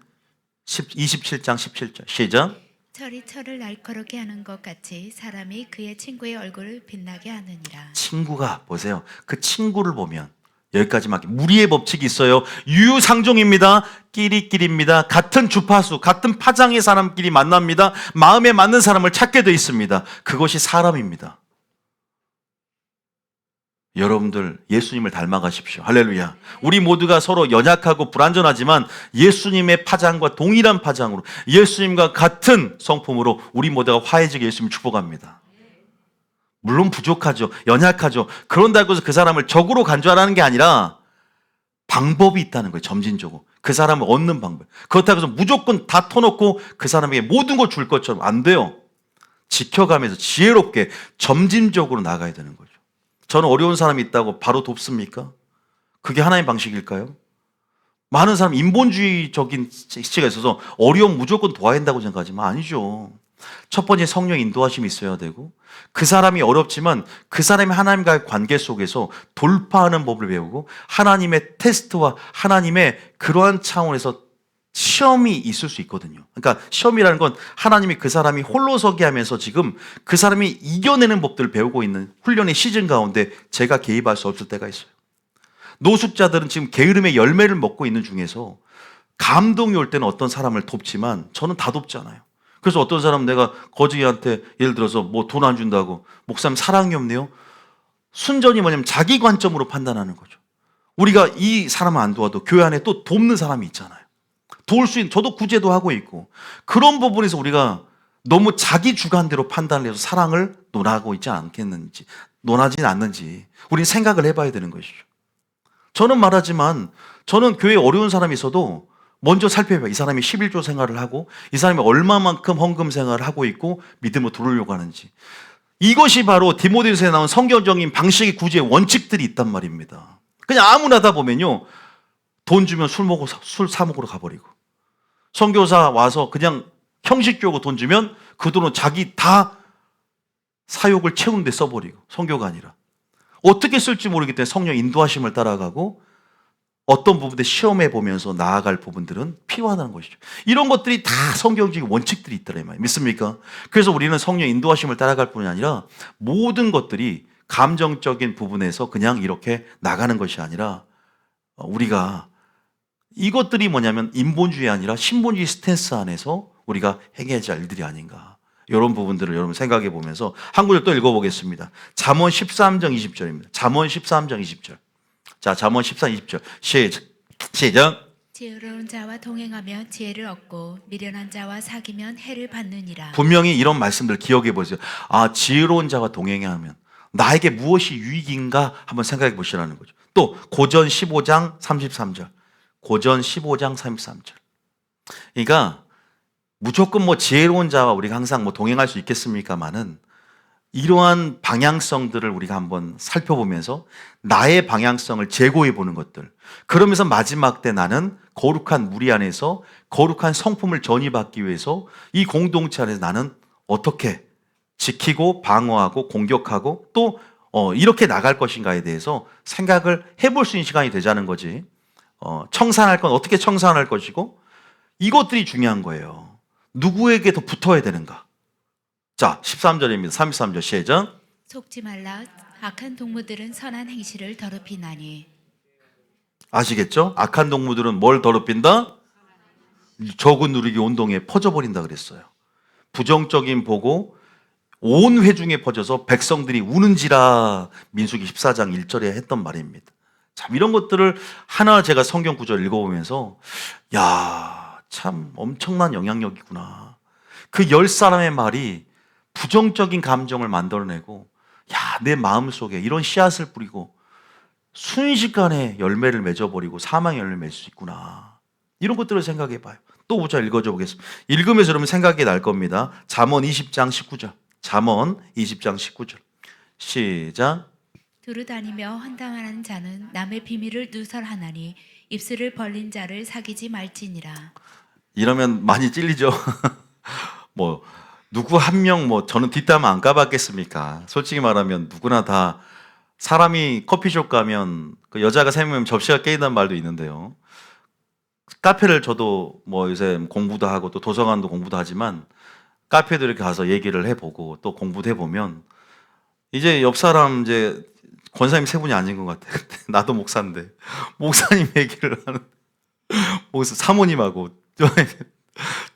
27장 17절. 시작. 철이 철을 날카롭게 하는 것 같이 사람이 그의 친구의 얼굴을 빛나게 하느니라. 친구가 보세요. 그 친구를 보면 여기까지만 무리의 법칙이 있어요. 유유상종입니다. 끼리끼리입니다. 같은 주파수, 같은 파장의 사람끼리 만납니다. 마음에 맞는 사람을 찾게 돼 있습니다. 그것이 사람입니다. 여러분들 예수님을 닮아가십시오. 할렐루야. 우리 모두가 서로 연약하고 불완전하지만 예수님의 파장과 동일한 파장으로, 예수님과 같은 성품으로 우리 모두가 화해지게 예수님 축복합니다. 물론 부족하죠. 연약하죠. 그런다고 해서 그 사람을 적으로 간주하라는 게 아니라 방법이 있다는 거예요. 점진적으로. 그 사람을 얻는 방법. 그렇다고 해서 무조건 다 터놓고 그 사람에게 모든 걸 줄 것처럼 안 돼요. 지켜가면서 지혜롭게 점진적으로 나가야 되는 거죠. 저는 어려운 사람이 있다고 바로 돕습니까? 그게 하나님 방식일까요? 많은 사람 인본주의적인 시치가 있어서 어려움 무조건 도와야 된다고 생각하지만 아니죠. 첫 번째 성령 인도하심이 있어야 되고, 그 사람이 어렵지만 그 사람이 하나님과의 관계 속에서 돌파하는 법을 배우고, 하나님의 테스트와 하나님의 그러한 차원에서 시험이 있을 수 있거든요. 그러니까 시험이라는 건 하나님이 그 사람이 홀로서기 하면서 지금 그 사람이 이겨내는 법들을 배우고 있는 훈련의 시즌 가운데 제가 개입할 수 없을 때가 있어요. 노숙자들은 지금 게으름의 열매를 먹고 있는 중에서 감동이 올 때는 어떤 사람을 돕지만 저는 다 돕지 않아요. 그래서 어떤 사람은 내가 거지한테 예를 들어서 뭐 돈 안 준다고, 목사님 사랑이 없네요. 순전히 뭐냐면 자기 관점으로 판단하는 거죠. 우리가 이 사람은 안 도와도 교회 안에 또 돕는 사람이 있잖아요. 도울 수 있는, 저도 구제도 하고 있고, 그런 부분에서 우리가 너무 자기 주관대로 판단을 해서 사랑을 논하고 있지 않겠는지, 논하지는 않는지 우리는 생각을 해봐야 되는 것이죠. 저는 말하지만 저는 교회에 어려운 사람이 있어도 먼저 살펴봐요. 이 사람이 11조 생활을 하고 이 사람이 얼마만큼 헌금 생활을 하고 있고 믿음으로 들어오려고 하는지. 이것이 바로 디모데후서에 나온 성경적인 방식의 구제의 원칙들이 있단 말입니다. 그냥 아무나 하다 보면요, 돈 주면 술 사 먹으러 가버리고, 선교사 와서 그냥 형식적으로 돈 주면 그 돈은 자기 다 사욕을 채우는 데 써버리고, 선교가 아니라 어떻게 쓸지 모르기 때문에 성령 인도하심을 따라가고 어떤 부분에 시험해 보면서 나아갈 부분들은 필요하다는 것이죠. 이런 것들이 다 성경적인 원칙들이 있더라 이 말이에요. 믿습니까? 그래서 우리는 성령 인도하심을 따라갈 뿐이 아니라 모든 것들이 감정적인 부분에서 그냥 이렇게 나가는 것이 아니라 우리가 이것들이 뭐냐면 인본주의 아니라 신본주의 스탠스 안에서 우리가 행해야 할 일들이 아닌가. 이런 부분들을 여러분 생각해 보면서 한 구절 또 읽어보겠습니다. 잠언 13장 20절입니다. 잠언 13장 20절. 자, 잠언 13, 20절. 시작. 지혜로운 자와 동행하면 지혜를 얻고 미련한 자와 사귀면 해를 받느니라. 분명히 이런 말씀들 기억해 보세요. 아, 지혜로운 자와 동행하면 나에게 무엇이 유익인가 한번 생각해 보시라는 거죠. 또 고전 15장 33절. 고전 15장 33절. 그러니까 무조건 뭐 지혜로운 자와 우리가 항상 뭐 동행할 수 있겠습니까마는 이러한 방향성들을 우리가 한번 살펴보면서 나의 방향성을 재고해 보는 것들. 그러면서 마지막 때 나는 거룩한 무리 안에서 거룩한 성품을 전이받기 위해서 이 공동체 안에서 나는 어떻게 지키고 방어하고 공격하고 또 이렇게 나갈 것인가에 대해서 생각을 해볼 수 있는 시간이 되자는 거지. 청산할 건 어떻게 청산할 것이고 이것들이 중요한 거예요. 누구에게 더 붙어야 되는가? 자, 13절입니다. 33절 시작. 속지 말라. 악한 동무들은 선한 행실을 더럽히나니. 아시겠죠? 악한 동무들은 뭘 더럽힌다? 적은 누리기 온동에 퍼져버린다 그랬어요. 부정적인 보고 온 회중에 퍼져서 백성들이 우는지라, 민수기 14장 1절에 했던 말입니다. 참 이런 것들을 하나 제가 성경 구절 읽어보면서 야, 참 엄청난 영향력이구나. 그 10사람의 말이 부정적인 감정을 만들어내고, 야, 내 마음속에 이런 씨앗을 뿌리고 순식간에 열매를 맺어버리고 사망의 열매를 맺을 수 있구나. 이런 것들을 생각해 봐요. 또 보자, 읽어줘 보겠습니다. 읽으면서 여러분 생각이 날 겁니다. 잠언 20장 19절. 잠언 20장 19절. 시작. 두루 다니며 헌담하는 자는 남의 비밀을 누설하나니 입술을 벌린 자를 사귀지 말지니라. 이러면 많이 찔리죠. 뭐 누구 한 명 뭐 저는 뒷담 안 까봤겠습니까? 솔직히 말하면 누구나 다 사람이 커피숍 가면 그 여자가 세 명이면 접시가 깨진다는 말도 있는데요. 카페를 저도 뭐 요새 공부도 하고 또 도서관도 공부도 하지만 카페도 이렇게 가서 얘기를 해보고 또 공부도 해보면 이제 옆 사람 이제 권사님 세 분이 앉은 것 같아요. 나도 목사인데 목사님 얘기를 하는 목사 사모님하고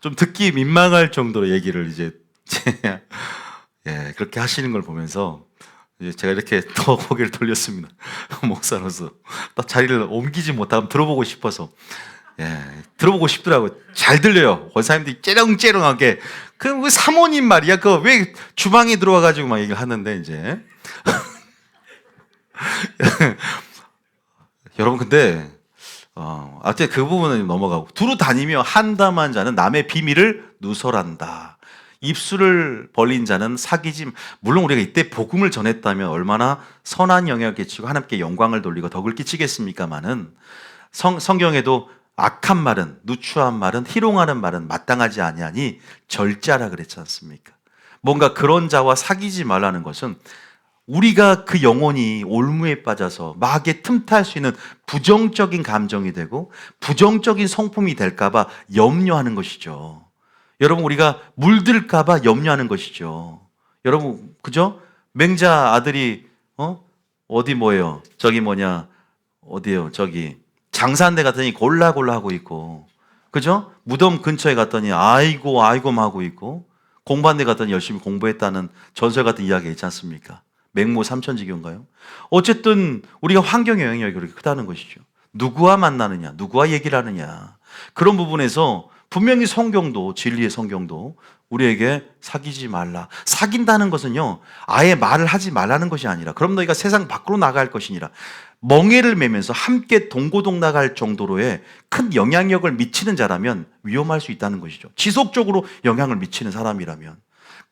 좀 듣기 민망할 정도로 얘기를 이제 예, 그렇게 하시는 걸 보면서 이제 제가 이렇게 더 고개를 돌렸습니다. 목사로서 딱 자리를 옮기지 못하면 들어보고 싶어서. 예, 들어보고 싶더라고요. 잘 들려요. 권사님들이 째렁째렁하게. 그 사모님 말이야. 그 왜 주방에 들어와가지고 막 얘기를 하는데 이제. 여러분 근데 아무튼 그 부분은 넘어가고 두루 다니며 한담한 자는 남의 비밀을 누설한다. 입술을 벌린 자는 사귀지. 물론 우리가 이때 복음을 전했다면 얼마나 선한 영향을 끼치고 하나님께 영광을 돌리고 덕을 끼치겠습니까마는 성경에도 악한 말은 누추한 말은 희롱하는 말은 마땅하지 아니하니 절제하라 그랬지 않습니까? 뭔가 그런 자와 사귀지 말라는 것은 우리가 그 영혼이 올무에 빠져서 마귀에 틈탈 수 있는 부정적인 감정이 되고 부정적인 성품이 될까봐 염려하는 것이죠. 여러분 우리가 물들까봐 염려하는 것이죠. 여러분 그죠? 맹자 아들이 어디 뭐예요? 저기 뭐냐 어디요? 저기 장사한데 갔더니 골라골라 하고 있고, 그죠? 무덤 근처에 갔더니 아이고 하고 있고, 공부한 데 갔더니 열심히 공부했다는 전설 같은 이야기 있지 않습니까? 맹모 삼천지교인가요? 어쨌든 우리가 환경의 영향력이 그렇게 크다는 것이죠. 누구와 만나느냐, 누구와 얘기를 하느냐, 그런 부분에서 분명히 성경도, 진리의 성경도 우리에게 사귀지 말라. 사귄다는 것은요, 아예 말을 하지 말라는 것이 아니라, 그럼 너희가 세상 밖으로 나갈 것이니라. 멍에를 매면서 함께 동고동락할 정도로의 큰 영향력을 미치는 자라면 위험할 수 있다는 것이죠. 지속적으로 영향을 미치는 사람이라면.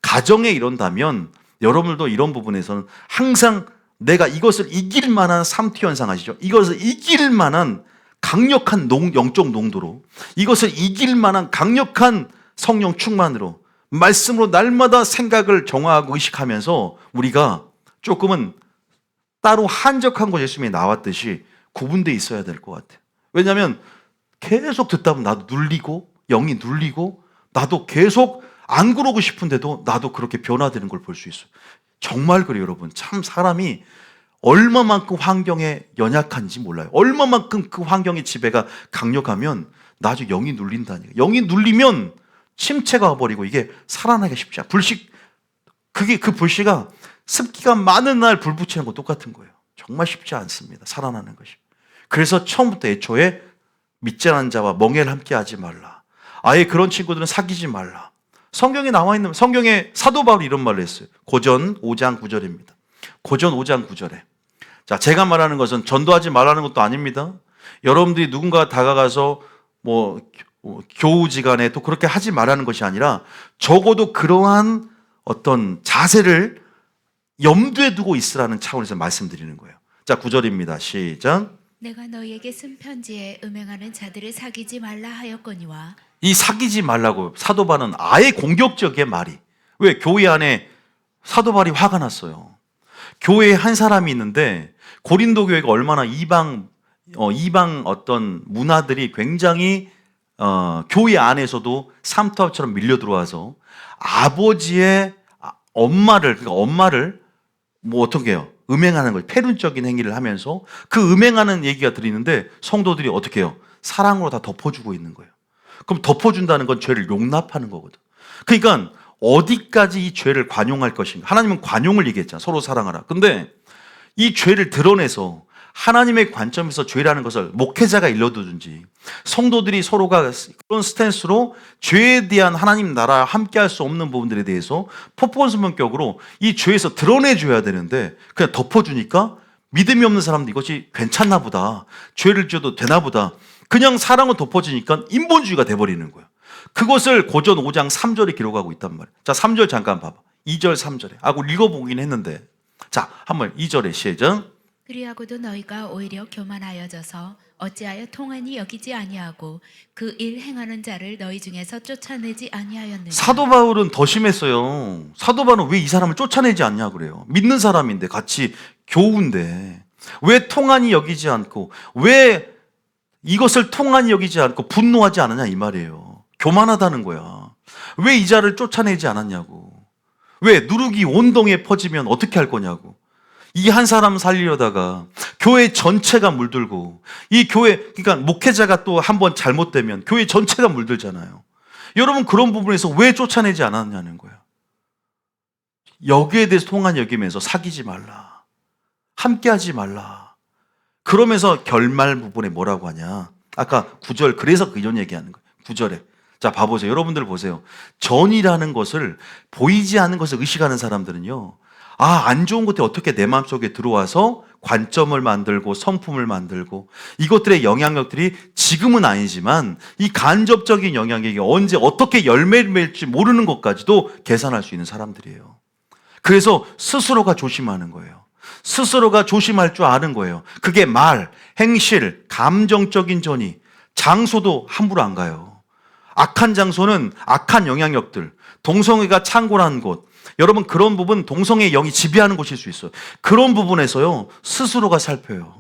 가정에 이런다면 여러분들도 이런 부분에서는 항상 내가 이것을 이길 만한 삼투 현상 아시죠? 이것을 이길 만한 강력한 영적 농도로, 이것을 이길 만한 강력한 성령 충만으로, 말씀으로 날마다 생각을 정화하고 의식하면서 우리가 조금은 따로 한적한 곳 예수님이 나왔듯이 구분되어 있어야 될 것 같아요. 왜냐하면 계속 듣다 보면 나도 눌리고 영이 눌리고 나도 계속 안 그러고 싶은데도 나도 그렇게 변화되는 걸 볼 수 있어요. 정말 그래요, 여러분. 참 사람이 얼마만큼 환경에 연약한지 몰라요. 얼마만큼 그 환경의 지배가 강력하면 나중에 영이 눌린다니까. 영이 눌리면 침체가 와버리고 이게 살아나기 쉽지 않아요. 그 불씨가 습기가 많은 날 불 붙이는 거 똑같은 거예요. 정말 쉽지 않습니다. 살아나는 것이. 그래서 처음부터 애초에 믿지 않은 자와 멍에를 함께 하지 말라. 아예 그런 친구들은 사귀지 말라. 성경에 나와 있는, 성경에 사도 바울이 이런 말을 했어요. 고전 5장 9절입니다. 고전 5장 9절에. 자, 제가 말하는 것은 전도하지 말라는 것도 아닙니다. 여러분들이 누군가 다가가서 교우지간에 또 그렇게 하지 말라는 것이 아니라 적어도 그러한 어떤 자세를 염두에 두고 있으라는 차원에서 말씀드리는 거예요. 자, 9절입니다. 시작. 내가 너희에게 쓴 편지에 음행하는 자들을 사귀지 말라 하였거니와. 이 사귀지 말라고 사도 바울은 아예 공격적인 말이. 왜? 교회 안에 사도 바울이 화가 났어요. 교회에 한 사람이 있는데 고린도 교회가 얼마나 이방 어떤 문화들이 굉장히 교회 안에서도 삼투압처럼 밀려 들어와서 아버지의 엄마를 어떻게 해요? 음행하는 거예요. 패륜적인 행위를 하면서 그 음행하는 얘기가 들리는데 성도들이 어떻게 해요? 사랑으로 다 덮어주고 있는 거예요. 그럼 덮어준다는 건 죄를 용납하는 거거든. 그러니까 어디까지 이 죄를 관용할 것인가? 하나님은 관용을 얘기했잖아. 서로 사랑하라. 근데 이 죄를 드러내서 하나님의 관점에서 죄라는 것을 목회자가 일러두든지 성도들이 서로가 그런 스탠스로 죄에 대한 하나님 나라와 함께할 수 없는 부분들에 대해서 폭언성격으로 이 죄에서 드러내줘야 되는데 그냥 덮어주니까 믿음이 없는 사람도 이것이 괜찮나 보다, 죄를 지어도 되나 보다, 그냥 사랑을 덮어주니까 인본주의가 돼버리는 거야. 그것을 고전 5장 3절에 기록하고 있단 말이야. 자, 3절 잠깐 봐봐. 2절 3절에 하고 읽어보긴 했는데, 자, 한번 2절에 시작. 그리하고도 너희가 오히려 교만하여져서 어찌하여 통한이 여기지 아니하고 그 일 행하는 자를 너희 중에서 쫓아내지 아니하였느냐. 사도 바울은 더 심했어요. 사도 바울은 왜 이 사람을 쫓아내지 않냐 그래요. 믿는 사람인데, 같이 교우인데 왜 통한이 여기지 않고, 왜 이것을 통한이 여기지 않고 분노하지 않느냐 이 말이에요. 교만하다는 거야. 왜 이 자를 쫓아내지 않았냐고. 왜 누룩이 온 동에 퍼지면 어떻게 할 거냐고. 이 한 사람 살리려다가 교회 전체가 물들고, 이 교회, 그러니까 목회자가 또 한 번 잘못되면 교회 전체가 물들잖아요. 여러분, 그런 부분에서 왜 쫓아내지 않았냐는 거야. 여기에 대해서 통한 여기면서 사귀지 말라, 함께하지 말라. 그러면서 결말 부분에 뭐라고 하냐, 아까 9절, 그래서 그 이런 얘기하는 거예요. 9절에 자, 봐보세요. 여러분들 보세요. 전이라는 것을, 보이지 않는 것을 의식하는 사람들은요, 안 좋은 것들이 어떻게 내 마음속에 들어와서 관점을 만들고 성품을 만들고, 이것들의 영향력들이 지금은 아니지만 이 간접적인 영향력이 언제 어떻게 열매를 맺을지 모르는 것까지도 계산할 수 있는 사람들이에요. 그래서 스스로가 조심하는 거예요. 스스로가 조심할 줄 아는 거예요. 그게 말, 행실, 감정적인 전이, 장소도 함부로 안 가요. 악한 장소는 악한 영향력들, 동성애가 창궐한 곳, 여러분, 그런 부분, 동성애의 영이 지배하는 곳일 수 있어요. 그런 부분에서요, 스스로가 살펴요.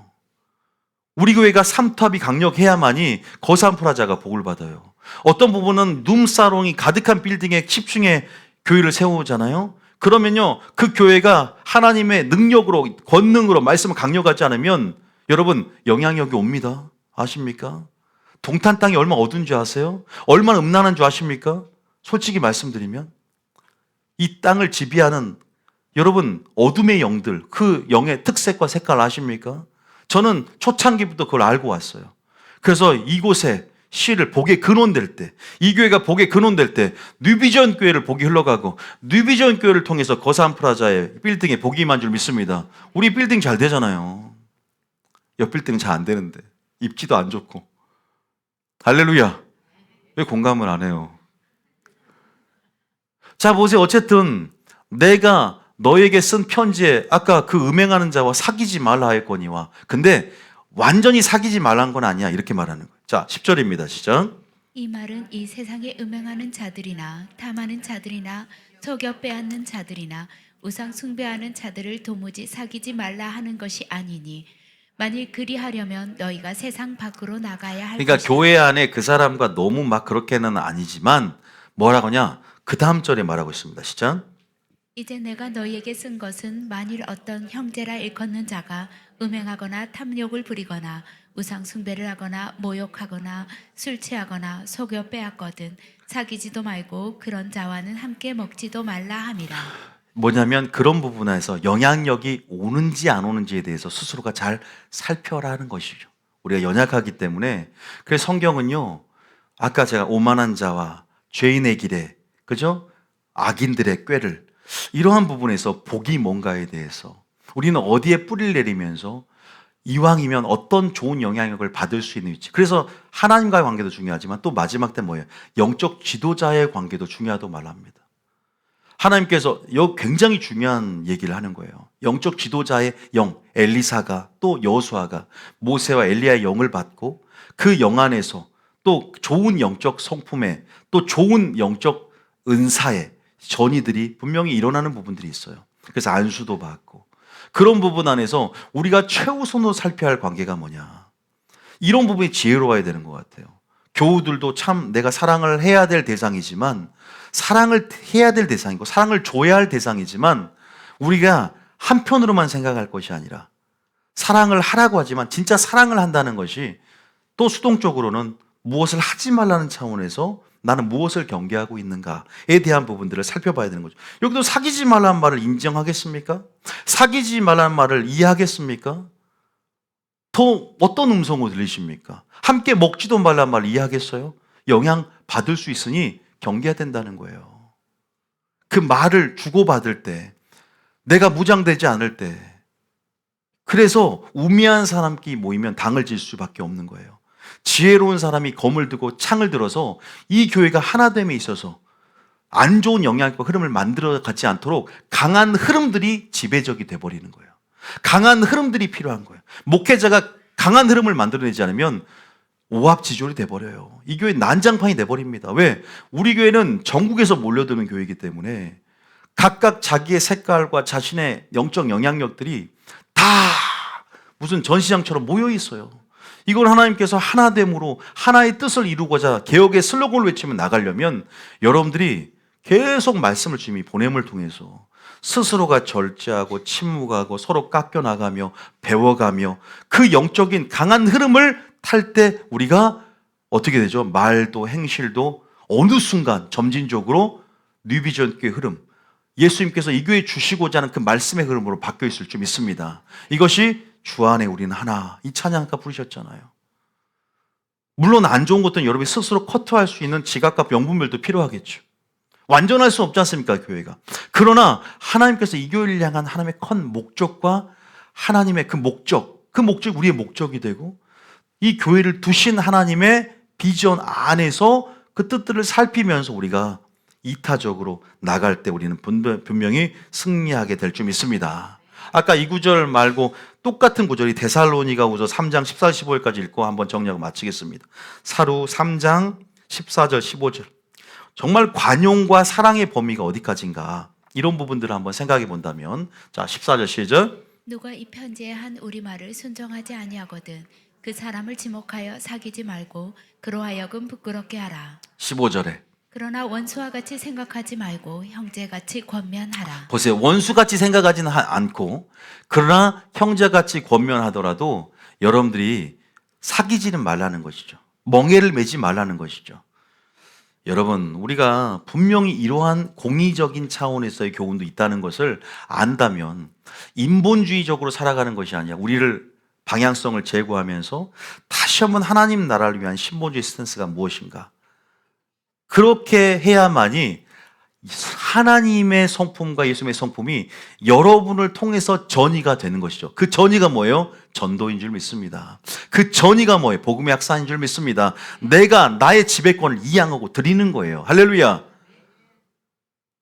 우리 교회가 삼탑이 강력해야만이 거산프라자가 복을 받아요. 어떤 부분은 룸사롱이 가득한 빌딩에 10층에 교회를 세우잖아요. 그러면요, 그 교회가 하나님의 능력으로, 권능으로 말씀을 강력하지 않으면 여러분, 영향력이 옵니다. 아십니까? 동탄 땅이 얼마나 어두운 줄 아세요? 얼마나 음란한 줄 아십니까? 솔직히 말씀드리면 이 땅을 지배하는, 여러분, 어둠의 영들, 그 영의 특색과 색깔 아십니까? 저는 초창기부터 그걸 알고 왔어요. 그래서 이곳에 시를 복의 근원될 때, 이 교회가 복의 근원될 때 뉴비전 교회를 복이 흘러가고, 뉴비전 교회를 통해서 거산프라자의 빌딩에 복이 임한 줄 믿습니다. 우리 빌딩 잘 되잖아요. 옆 빌딩은 잘 안 되는데, 입지도 안 좋고. 할렐루야. 왜 공감을 안 해요? 자, 보세요. 어쨌든 내가 너에게 쓴 편지에 아까 그 음행하는 자와 사귀지 말라 했거니와, 근데 완전히 사귀지 말란 건 아니야, 이렇게 말하는 거예요. 자, 10절입니다. 시작. 이 말은 이 세상에 음행하는 자들이나 탐하는 자들이나 속여 빼앗는 자들이나 우상 숭배하는 자들을 도무지 사귀지 말라 하는 것이 아니니, 만일 그리하려면 너희가 세상 밖으로 나가야 할 그러니까 것이다. 교회 안에 그 사람과 너무 막 그렇게는 아니지만 뭐라고냐, 그 다음 절에 말하고 있습니다. 시작. 이제 내가 너희에게 쓴 것은 만일 어떤 형제라 일컫는 자가 음행하거나 탐욕을 부리거나 우상 숭배를 하거나 모욕하거나 술 취하거나 속여 빼앗거든 사귀지도 말고 그런 자와는 함께 먹지도 말라 함이라. 뭐냐면 그런 부분에서 영향력이 오는지 안 오는지에 대해서 스스로가 잘 살펴라는 것이죠. 우리가 연약하기 때문에. 그래서 성경은요, 아까 제가 오만한 자와 죄인의 길에, 그죠? 악인들의 꾀를, 이러한 부분에서 복이 뭔가에 대해서 우리는 어디에 뿌리를 내리면서 이왕이면 어떤 좋은 영향력을 받을 수 있는 위치. 그래서 하나님과의 관계도 중요하지만 또 마지막 때 뭐예요? 영적 지도자의 관계도 중요하다고 말합니다. 하나님께서 굉장히 중요한 얘기를 하는 거예요. 영적 지도자의 영, 엘리사가, 또 여호수아가 모세와 엘리야의 영을 받고 그 영 안에서 또 좋은 영적 성품에, 또 좋은 영적 은사에 전이들이 분명히 일어나는 부분들이 있어요. 그래서 안수도 받고, 그런 부분 안에서 우리가 최우선으로 살펴야 할 관계가 뭐냐, 이런 부분이 지혜로워야 되는 것 같아요. 교우들도 참 내가 사랑을 해야 될 대상이지만, 사랑을 해야 될 대상이고 사랑을 줘야 할 대상이지만, 우리가 한편으로만 생각할 것이 아니라 사랑을 하라고 하지만 진짜 사랑을 한다는 것이 또 수동적으로는 무엇을 하지 말라는 차원에서 나는 무엇을 경계하고 있는가에 대한 부분들을 살펴봐야 되는 거죠. 여기도 사귀지 말라는 말을 인정하겠습니까? 사귀지 말라는 말을 이해하겠습니까? 더 어떤 음성으로 들리십니까? 함께 먹지도 말란 말 이해하겠어요? 영향 받을 수 있으니 경계해야 된다는 거예요. 그 말을 주고받을 때, 내가 무장되지 않을 때, 그래서 우매한 사람끼리 모이면 당을 질 수밖에 없는 거예요. 지혜로운 사람이 검을 들고 창을 들어서 이 교회가 하나됨에 있어서 안 좋은 영향과 흐름을 만들어 가지 않도록 강한 흐름들이 지배적이 돼버리는 거예요. 강한 흐름들이 필요한 거예요. 목회자가 강한 흐름을 만들어내지 않으면 오합지졸이 돼버려요. 이 교회 난장판이 돼버립니다. 왜? 우리 교회는 전국에서 몰려드는 교회이기 때문에 각각 자기의 색깔과 자신의 영적 영향력들이 다 무슨 전시장처럼 모여 있어요. 이걸 하나님께서 하나됨으로 하나의 뜻을 이루고자 개혁의 슬로건을 외치며 나가려면 여러분들이 계속 말씀을 주님이 보냄을 통해서 스스로가 절제하고 침묵하고 서로 깎여나가며 배워가며 그 영적인 강한 흐름을 탈 때 우리가 어떻게 되죠? 말도 행실도 어느 순간 점진적으로 뉴비전교의 흐름, 예수님께서 이 교회에 주시고자 하는 그 말씀의 흐름으로 바뀌어 있을 줄 믿습니다. 이것이 주 안에 우리는 하나, 이 찬양 아까 부르셨잖아요. 물론 안 좋은 것들은 여러분이 스스로 커트할 수 있는 지각과 명분별도 필요하겠죠. 완전할 수 없지 않습니까, 교회가? 그러나 하나님께서 이 교회를 향한 하나님의 큰 목적과 하나님의 그 목적이 우리의 목적이 되고 이 교회를 두신 하나님의 비전 안에서 그 뜻들을 살피면서 우리가 이타적으로 나갈 때 우리는 분명히 승리하게 될 줄 믿습니다. 아까 이 구절 말고 똑같은 구절이 데살로니가후서 3장 14절 15절까지 읽고 한번 정리하고 마치겠습니다. 사루 3장 14절 15절. 정말 관용과 사랑의 범위가 어디까지인가, 이런 부분들을 한번 생각해 본다면, 자 14절 시절. 누가 이 편지에 한 우리 말을 순종하지 아니하거든 그 사람을 지목하여 사귀지 말고 그로 하여금 부끄럽게 하라. 15절에 그러나 원수와 같이 생각하지 말고 형제같이 권면하라. 보세요. 원수같이 생각하지는 않고, 그러나 형제같이 권면하더라도 여러분들이 사귀지는 말라는 것이죠. 멍해를 매지 말라는 것이죠. 여러분, 우리가 분명히 이러한 공의적인 차원에서의 교훈도 있다는 것을 안다면 인본주의적으로 살아가는 것이 아니라 우리를 방향성을 제고하면서 다시 한번 하나님 나라를 위한 신본주의 스탠스가 무엇인가, 그렇게 해야만이 하나님의 성품과 예수님의 성품이 여러분을 통해서 전이가 되는 것이죠. 그 전이가 뭐예요? 전도인 줄 믿습니다. 그 전이가 뭐예요? 복음의 확산인 줄 믿습니다. 내가 나의 지배권을 이양하고 드리는 거예요. 할렐루야.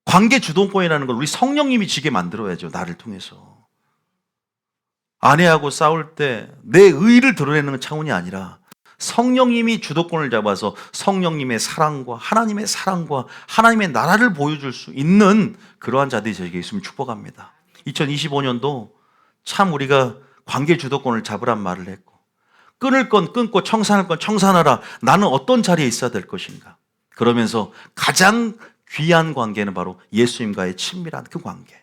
관계 주동권이라는 걸 우리 성령님이 지게 만들어야죠. 나를 통해서. 아내하고 싸울 때 내 의의를 드러내는 차원이 아니라 성령님이 주도권을 잡아서 성령님의 사랑과 하나님의 나라를 보여줄 수 있는 그러한 자들이 저에게 있으면 축복합니다. 2025년도 참 우리가 관계 주도권을 잡으란 말을 했고, 끊을 건 끊고 청산할 건 청산하라. 나는 어떤 자리에 있어야 될 것인가. 그러면서 가장 귀한 관계는 바로 예수님과의 친밀한 그 관계,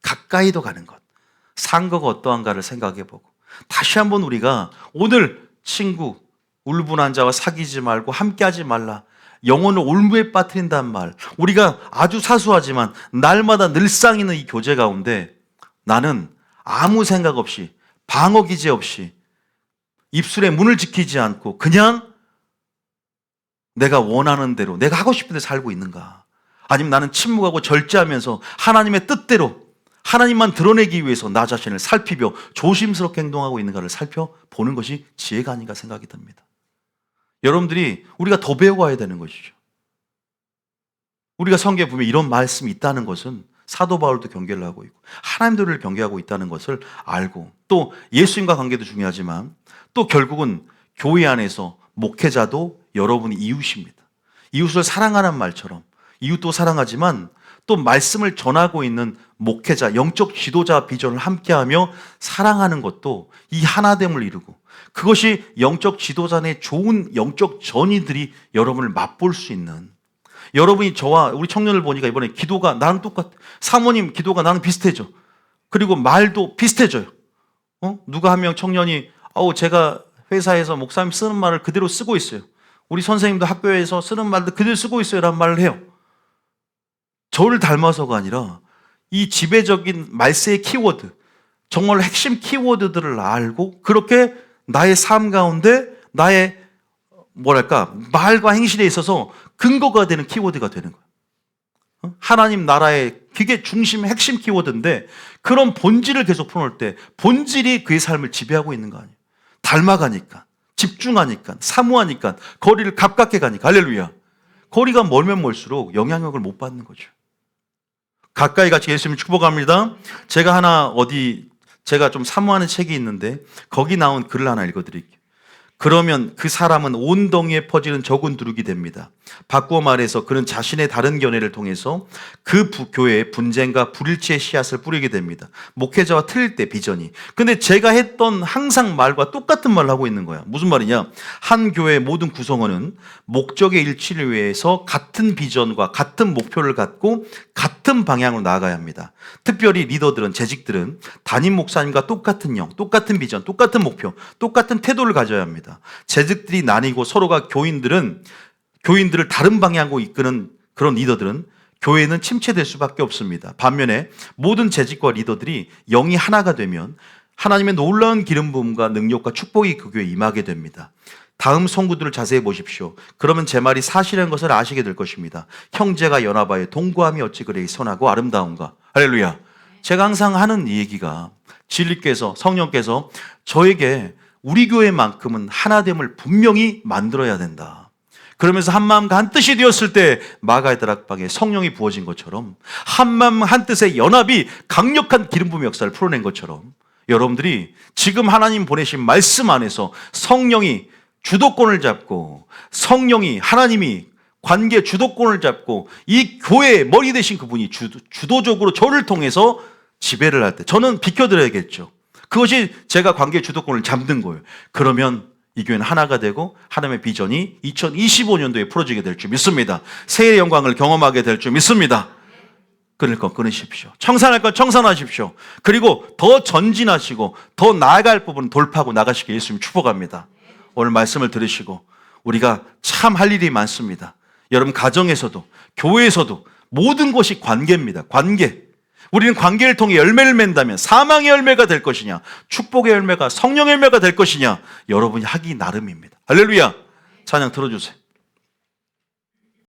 가까이도 가는 것, 상거가 어떠한가를 생각해보고 다시 한번 우리가 오늘 친구, 울분한 자와 사귀지 말고 함께하지 말라, 영혼을 올무에 빠뜨린다는 말, 우리가 아주 사소하지만 날마다 늘상 있는 이 교제 가운데 나는 아무 생각 없이, 방어 기제 없이, 입술의 문을 지키지 않고 그냥 내가 원하는 대로, 내가 하고 싶은 대로 살고 있는가, 아니면 나는 침묵하고 절제하면서 하나님의 뜻대로 하나님만 드러내기 위해서 나 자신을 살피며 조심스럽게 행동하고 있는가를 살펴보는 것이 지혜가 아닌가 생각이 듭니다. 여러분들이 우리가 더 배워가야 되는 것이죠. 우리가 성경에 보면 이런 말씀이 있다는 것은 사도 바울도 경계를 하고 있고 하나님들을 경계하고 있다는 것을 알고, 또 예수님과 관계도 중요하지만 또 결국은 교회 안에서 목회자도 여러분이 이웃입니다. 이웃을 사랑하는 말처럼 이웃도 사랑하지만 또 말씀을 전하고 있는 목회자, 영적 지도자 비전을 함께하며 사랑하는 것도 이 하나됨을 이루고, 그것이 영적 지도자의 좋은 영적 전이들이 여러분을 맛볼 수 있는, 여러분이 저와 우리 청년을 보니까 이번에 기도가 나랑 똑같아. 사모님 기도가 나랑 비슷해져. 그리고 말도 비슷해져요. 누가 한 명 청년이 제가 회사에서 목사님 쓰는 말을 그대로 쓰고 있어요. 우리 선생님도 학교에서 쓰는 말도 그대로 쓰고 있어요. 라는 말을 해요. 저를 닮아서가 아니라 이 지배적인 말세의 키워드, 정말 핵심 키워드들을 알고 그렇게 나의 삶 가운데 나의 말과 행실에 있어서 근거가 되는 키워드가 되는 거예요. 하나님 나라의 그게 중심 핵심 키워드인데 그런 본질을 계속 풀어놓을 때 본질이 그의 삶을 지배하고 있는 거 아니에요. 닮아가니까, 집중하니까, 사모하니까, 거리를 가깝게 가니까. 할렐루야. 거리가 멀면 멀수록 영향력을 못 받는 거죠. 가까이 같이 예수님 축복합니다. 제가 좀 사모하는 책이 있는데 거기 나온 글을 하나 읽어드릴게요. 그러면 그 사람은 온 덩이에 퍼지는 적은 두룩이 됩니다. 바꾸어 말해서 그는 자신의 다른 견해를 통해서 그 교회에 분쟁과 불일치의 씨앗을 뿌리게 됩니다. 목회자와 틀릴 때 비전이. 근데 제가 했던 항상 말과 똑같은 말을 하고 있는 거야. 무슨 말이냐? 한 교회의 모든 구성원은 목적의 일치를 위해서 같은 비전과 같은 목표를 갖고 같은 방향으로 나아가야 합니다. 특별히 리더들은, 재직들은 담임 목사님과 똑같은 영, 똑같은 비전, 똑같은 목표, 똑같은 태도를 가져야 합니다. 재직들이 나뉘고 서로가 교인들을 다른 방향으로 이끄는 그런 리더들은 교회는 침체될 수밖에 없습니다. 반면에 모든 재직과 리더들이 영이 하나가 되면 하나님의 놀라운 기름 부음과 능력과 축복이 그 교회에 임하게 됩니다. 다음 송구들을 자세히 보십시오. 그러면 제 말이 사실인 것을 아시게 될 것입니다. 형제가 연합하여 동거함이 어찌 그리 선하고 아름다운가. 할렐루야. 제가 항상 하는 이 얘기가 진리께서, 성령께서 저에게 우리 교회만큼은 하나됨을 분명히 만들어야 된다. 그러면서 한마음과 한뜻이 되었을 때 마가의 다락방에 성령이 부어진 것처럼 한마음 한뜻의 연합이 강력한 기름 부음의 역사를 풀어낸 것처럼 여러분들이 지금 하나님 보내신 말씀 안에서 성령이 주도권을 잡고 성령이 하나님이 관계 주도권을 잡고 이 교회의 머리 되신 그분이 주도적으로 저를 통해서 지배를 할 때 저는 비켜드려야겠죠. 그것이 제가 관계 주도권을 잡는 거예요. 그러면 이 교회는 하나가 되고 하나님의 비전이 2025년도에 풀어지게 될 줄 믿습니다. 새해의 영광을 경험하게 될 줄 믿습니다. 끊을 건 끊으십시오. 청산할 건 청산하십시오. 그리고 더 전진하시고 더 나아갈 부분은 돌파하고 나가시길 예수님 축복합니다. 오늘 말씀을 들으시고 우리가 참 할 일이 많습니다. 여러분 가정에서도 교회에서도 모든 것이 관계입니다. 관계. 우리는 관계를 통해 열매를 맺는다면 사망의 열매가 될 것이냐 축복의 열매가 성령의 열매가 될 것이냐 여러분이 하기 나름입니다. 할렐루야. 찬양 들어주세요.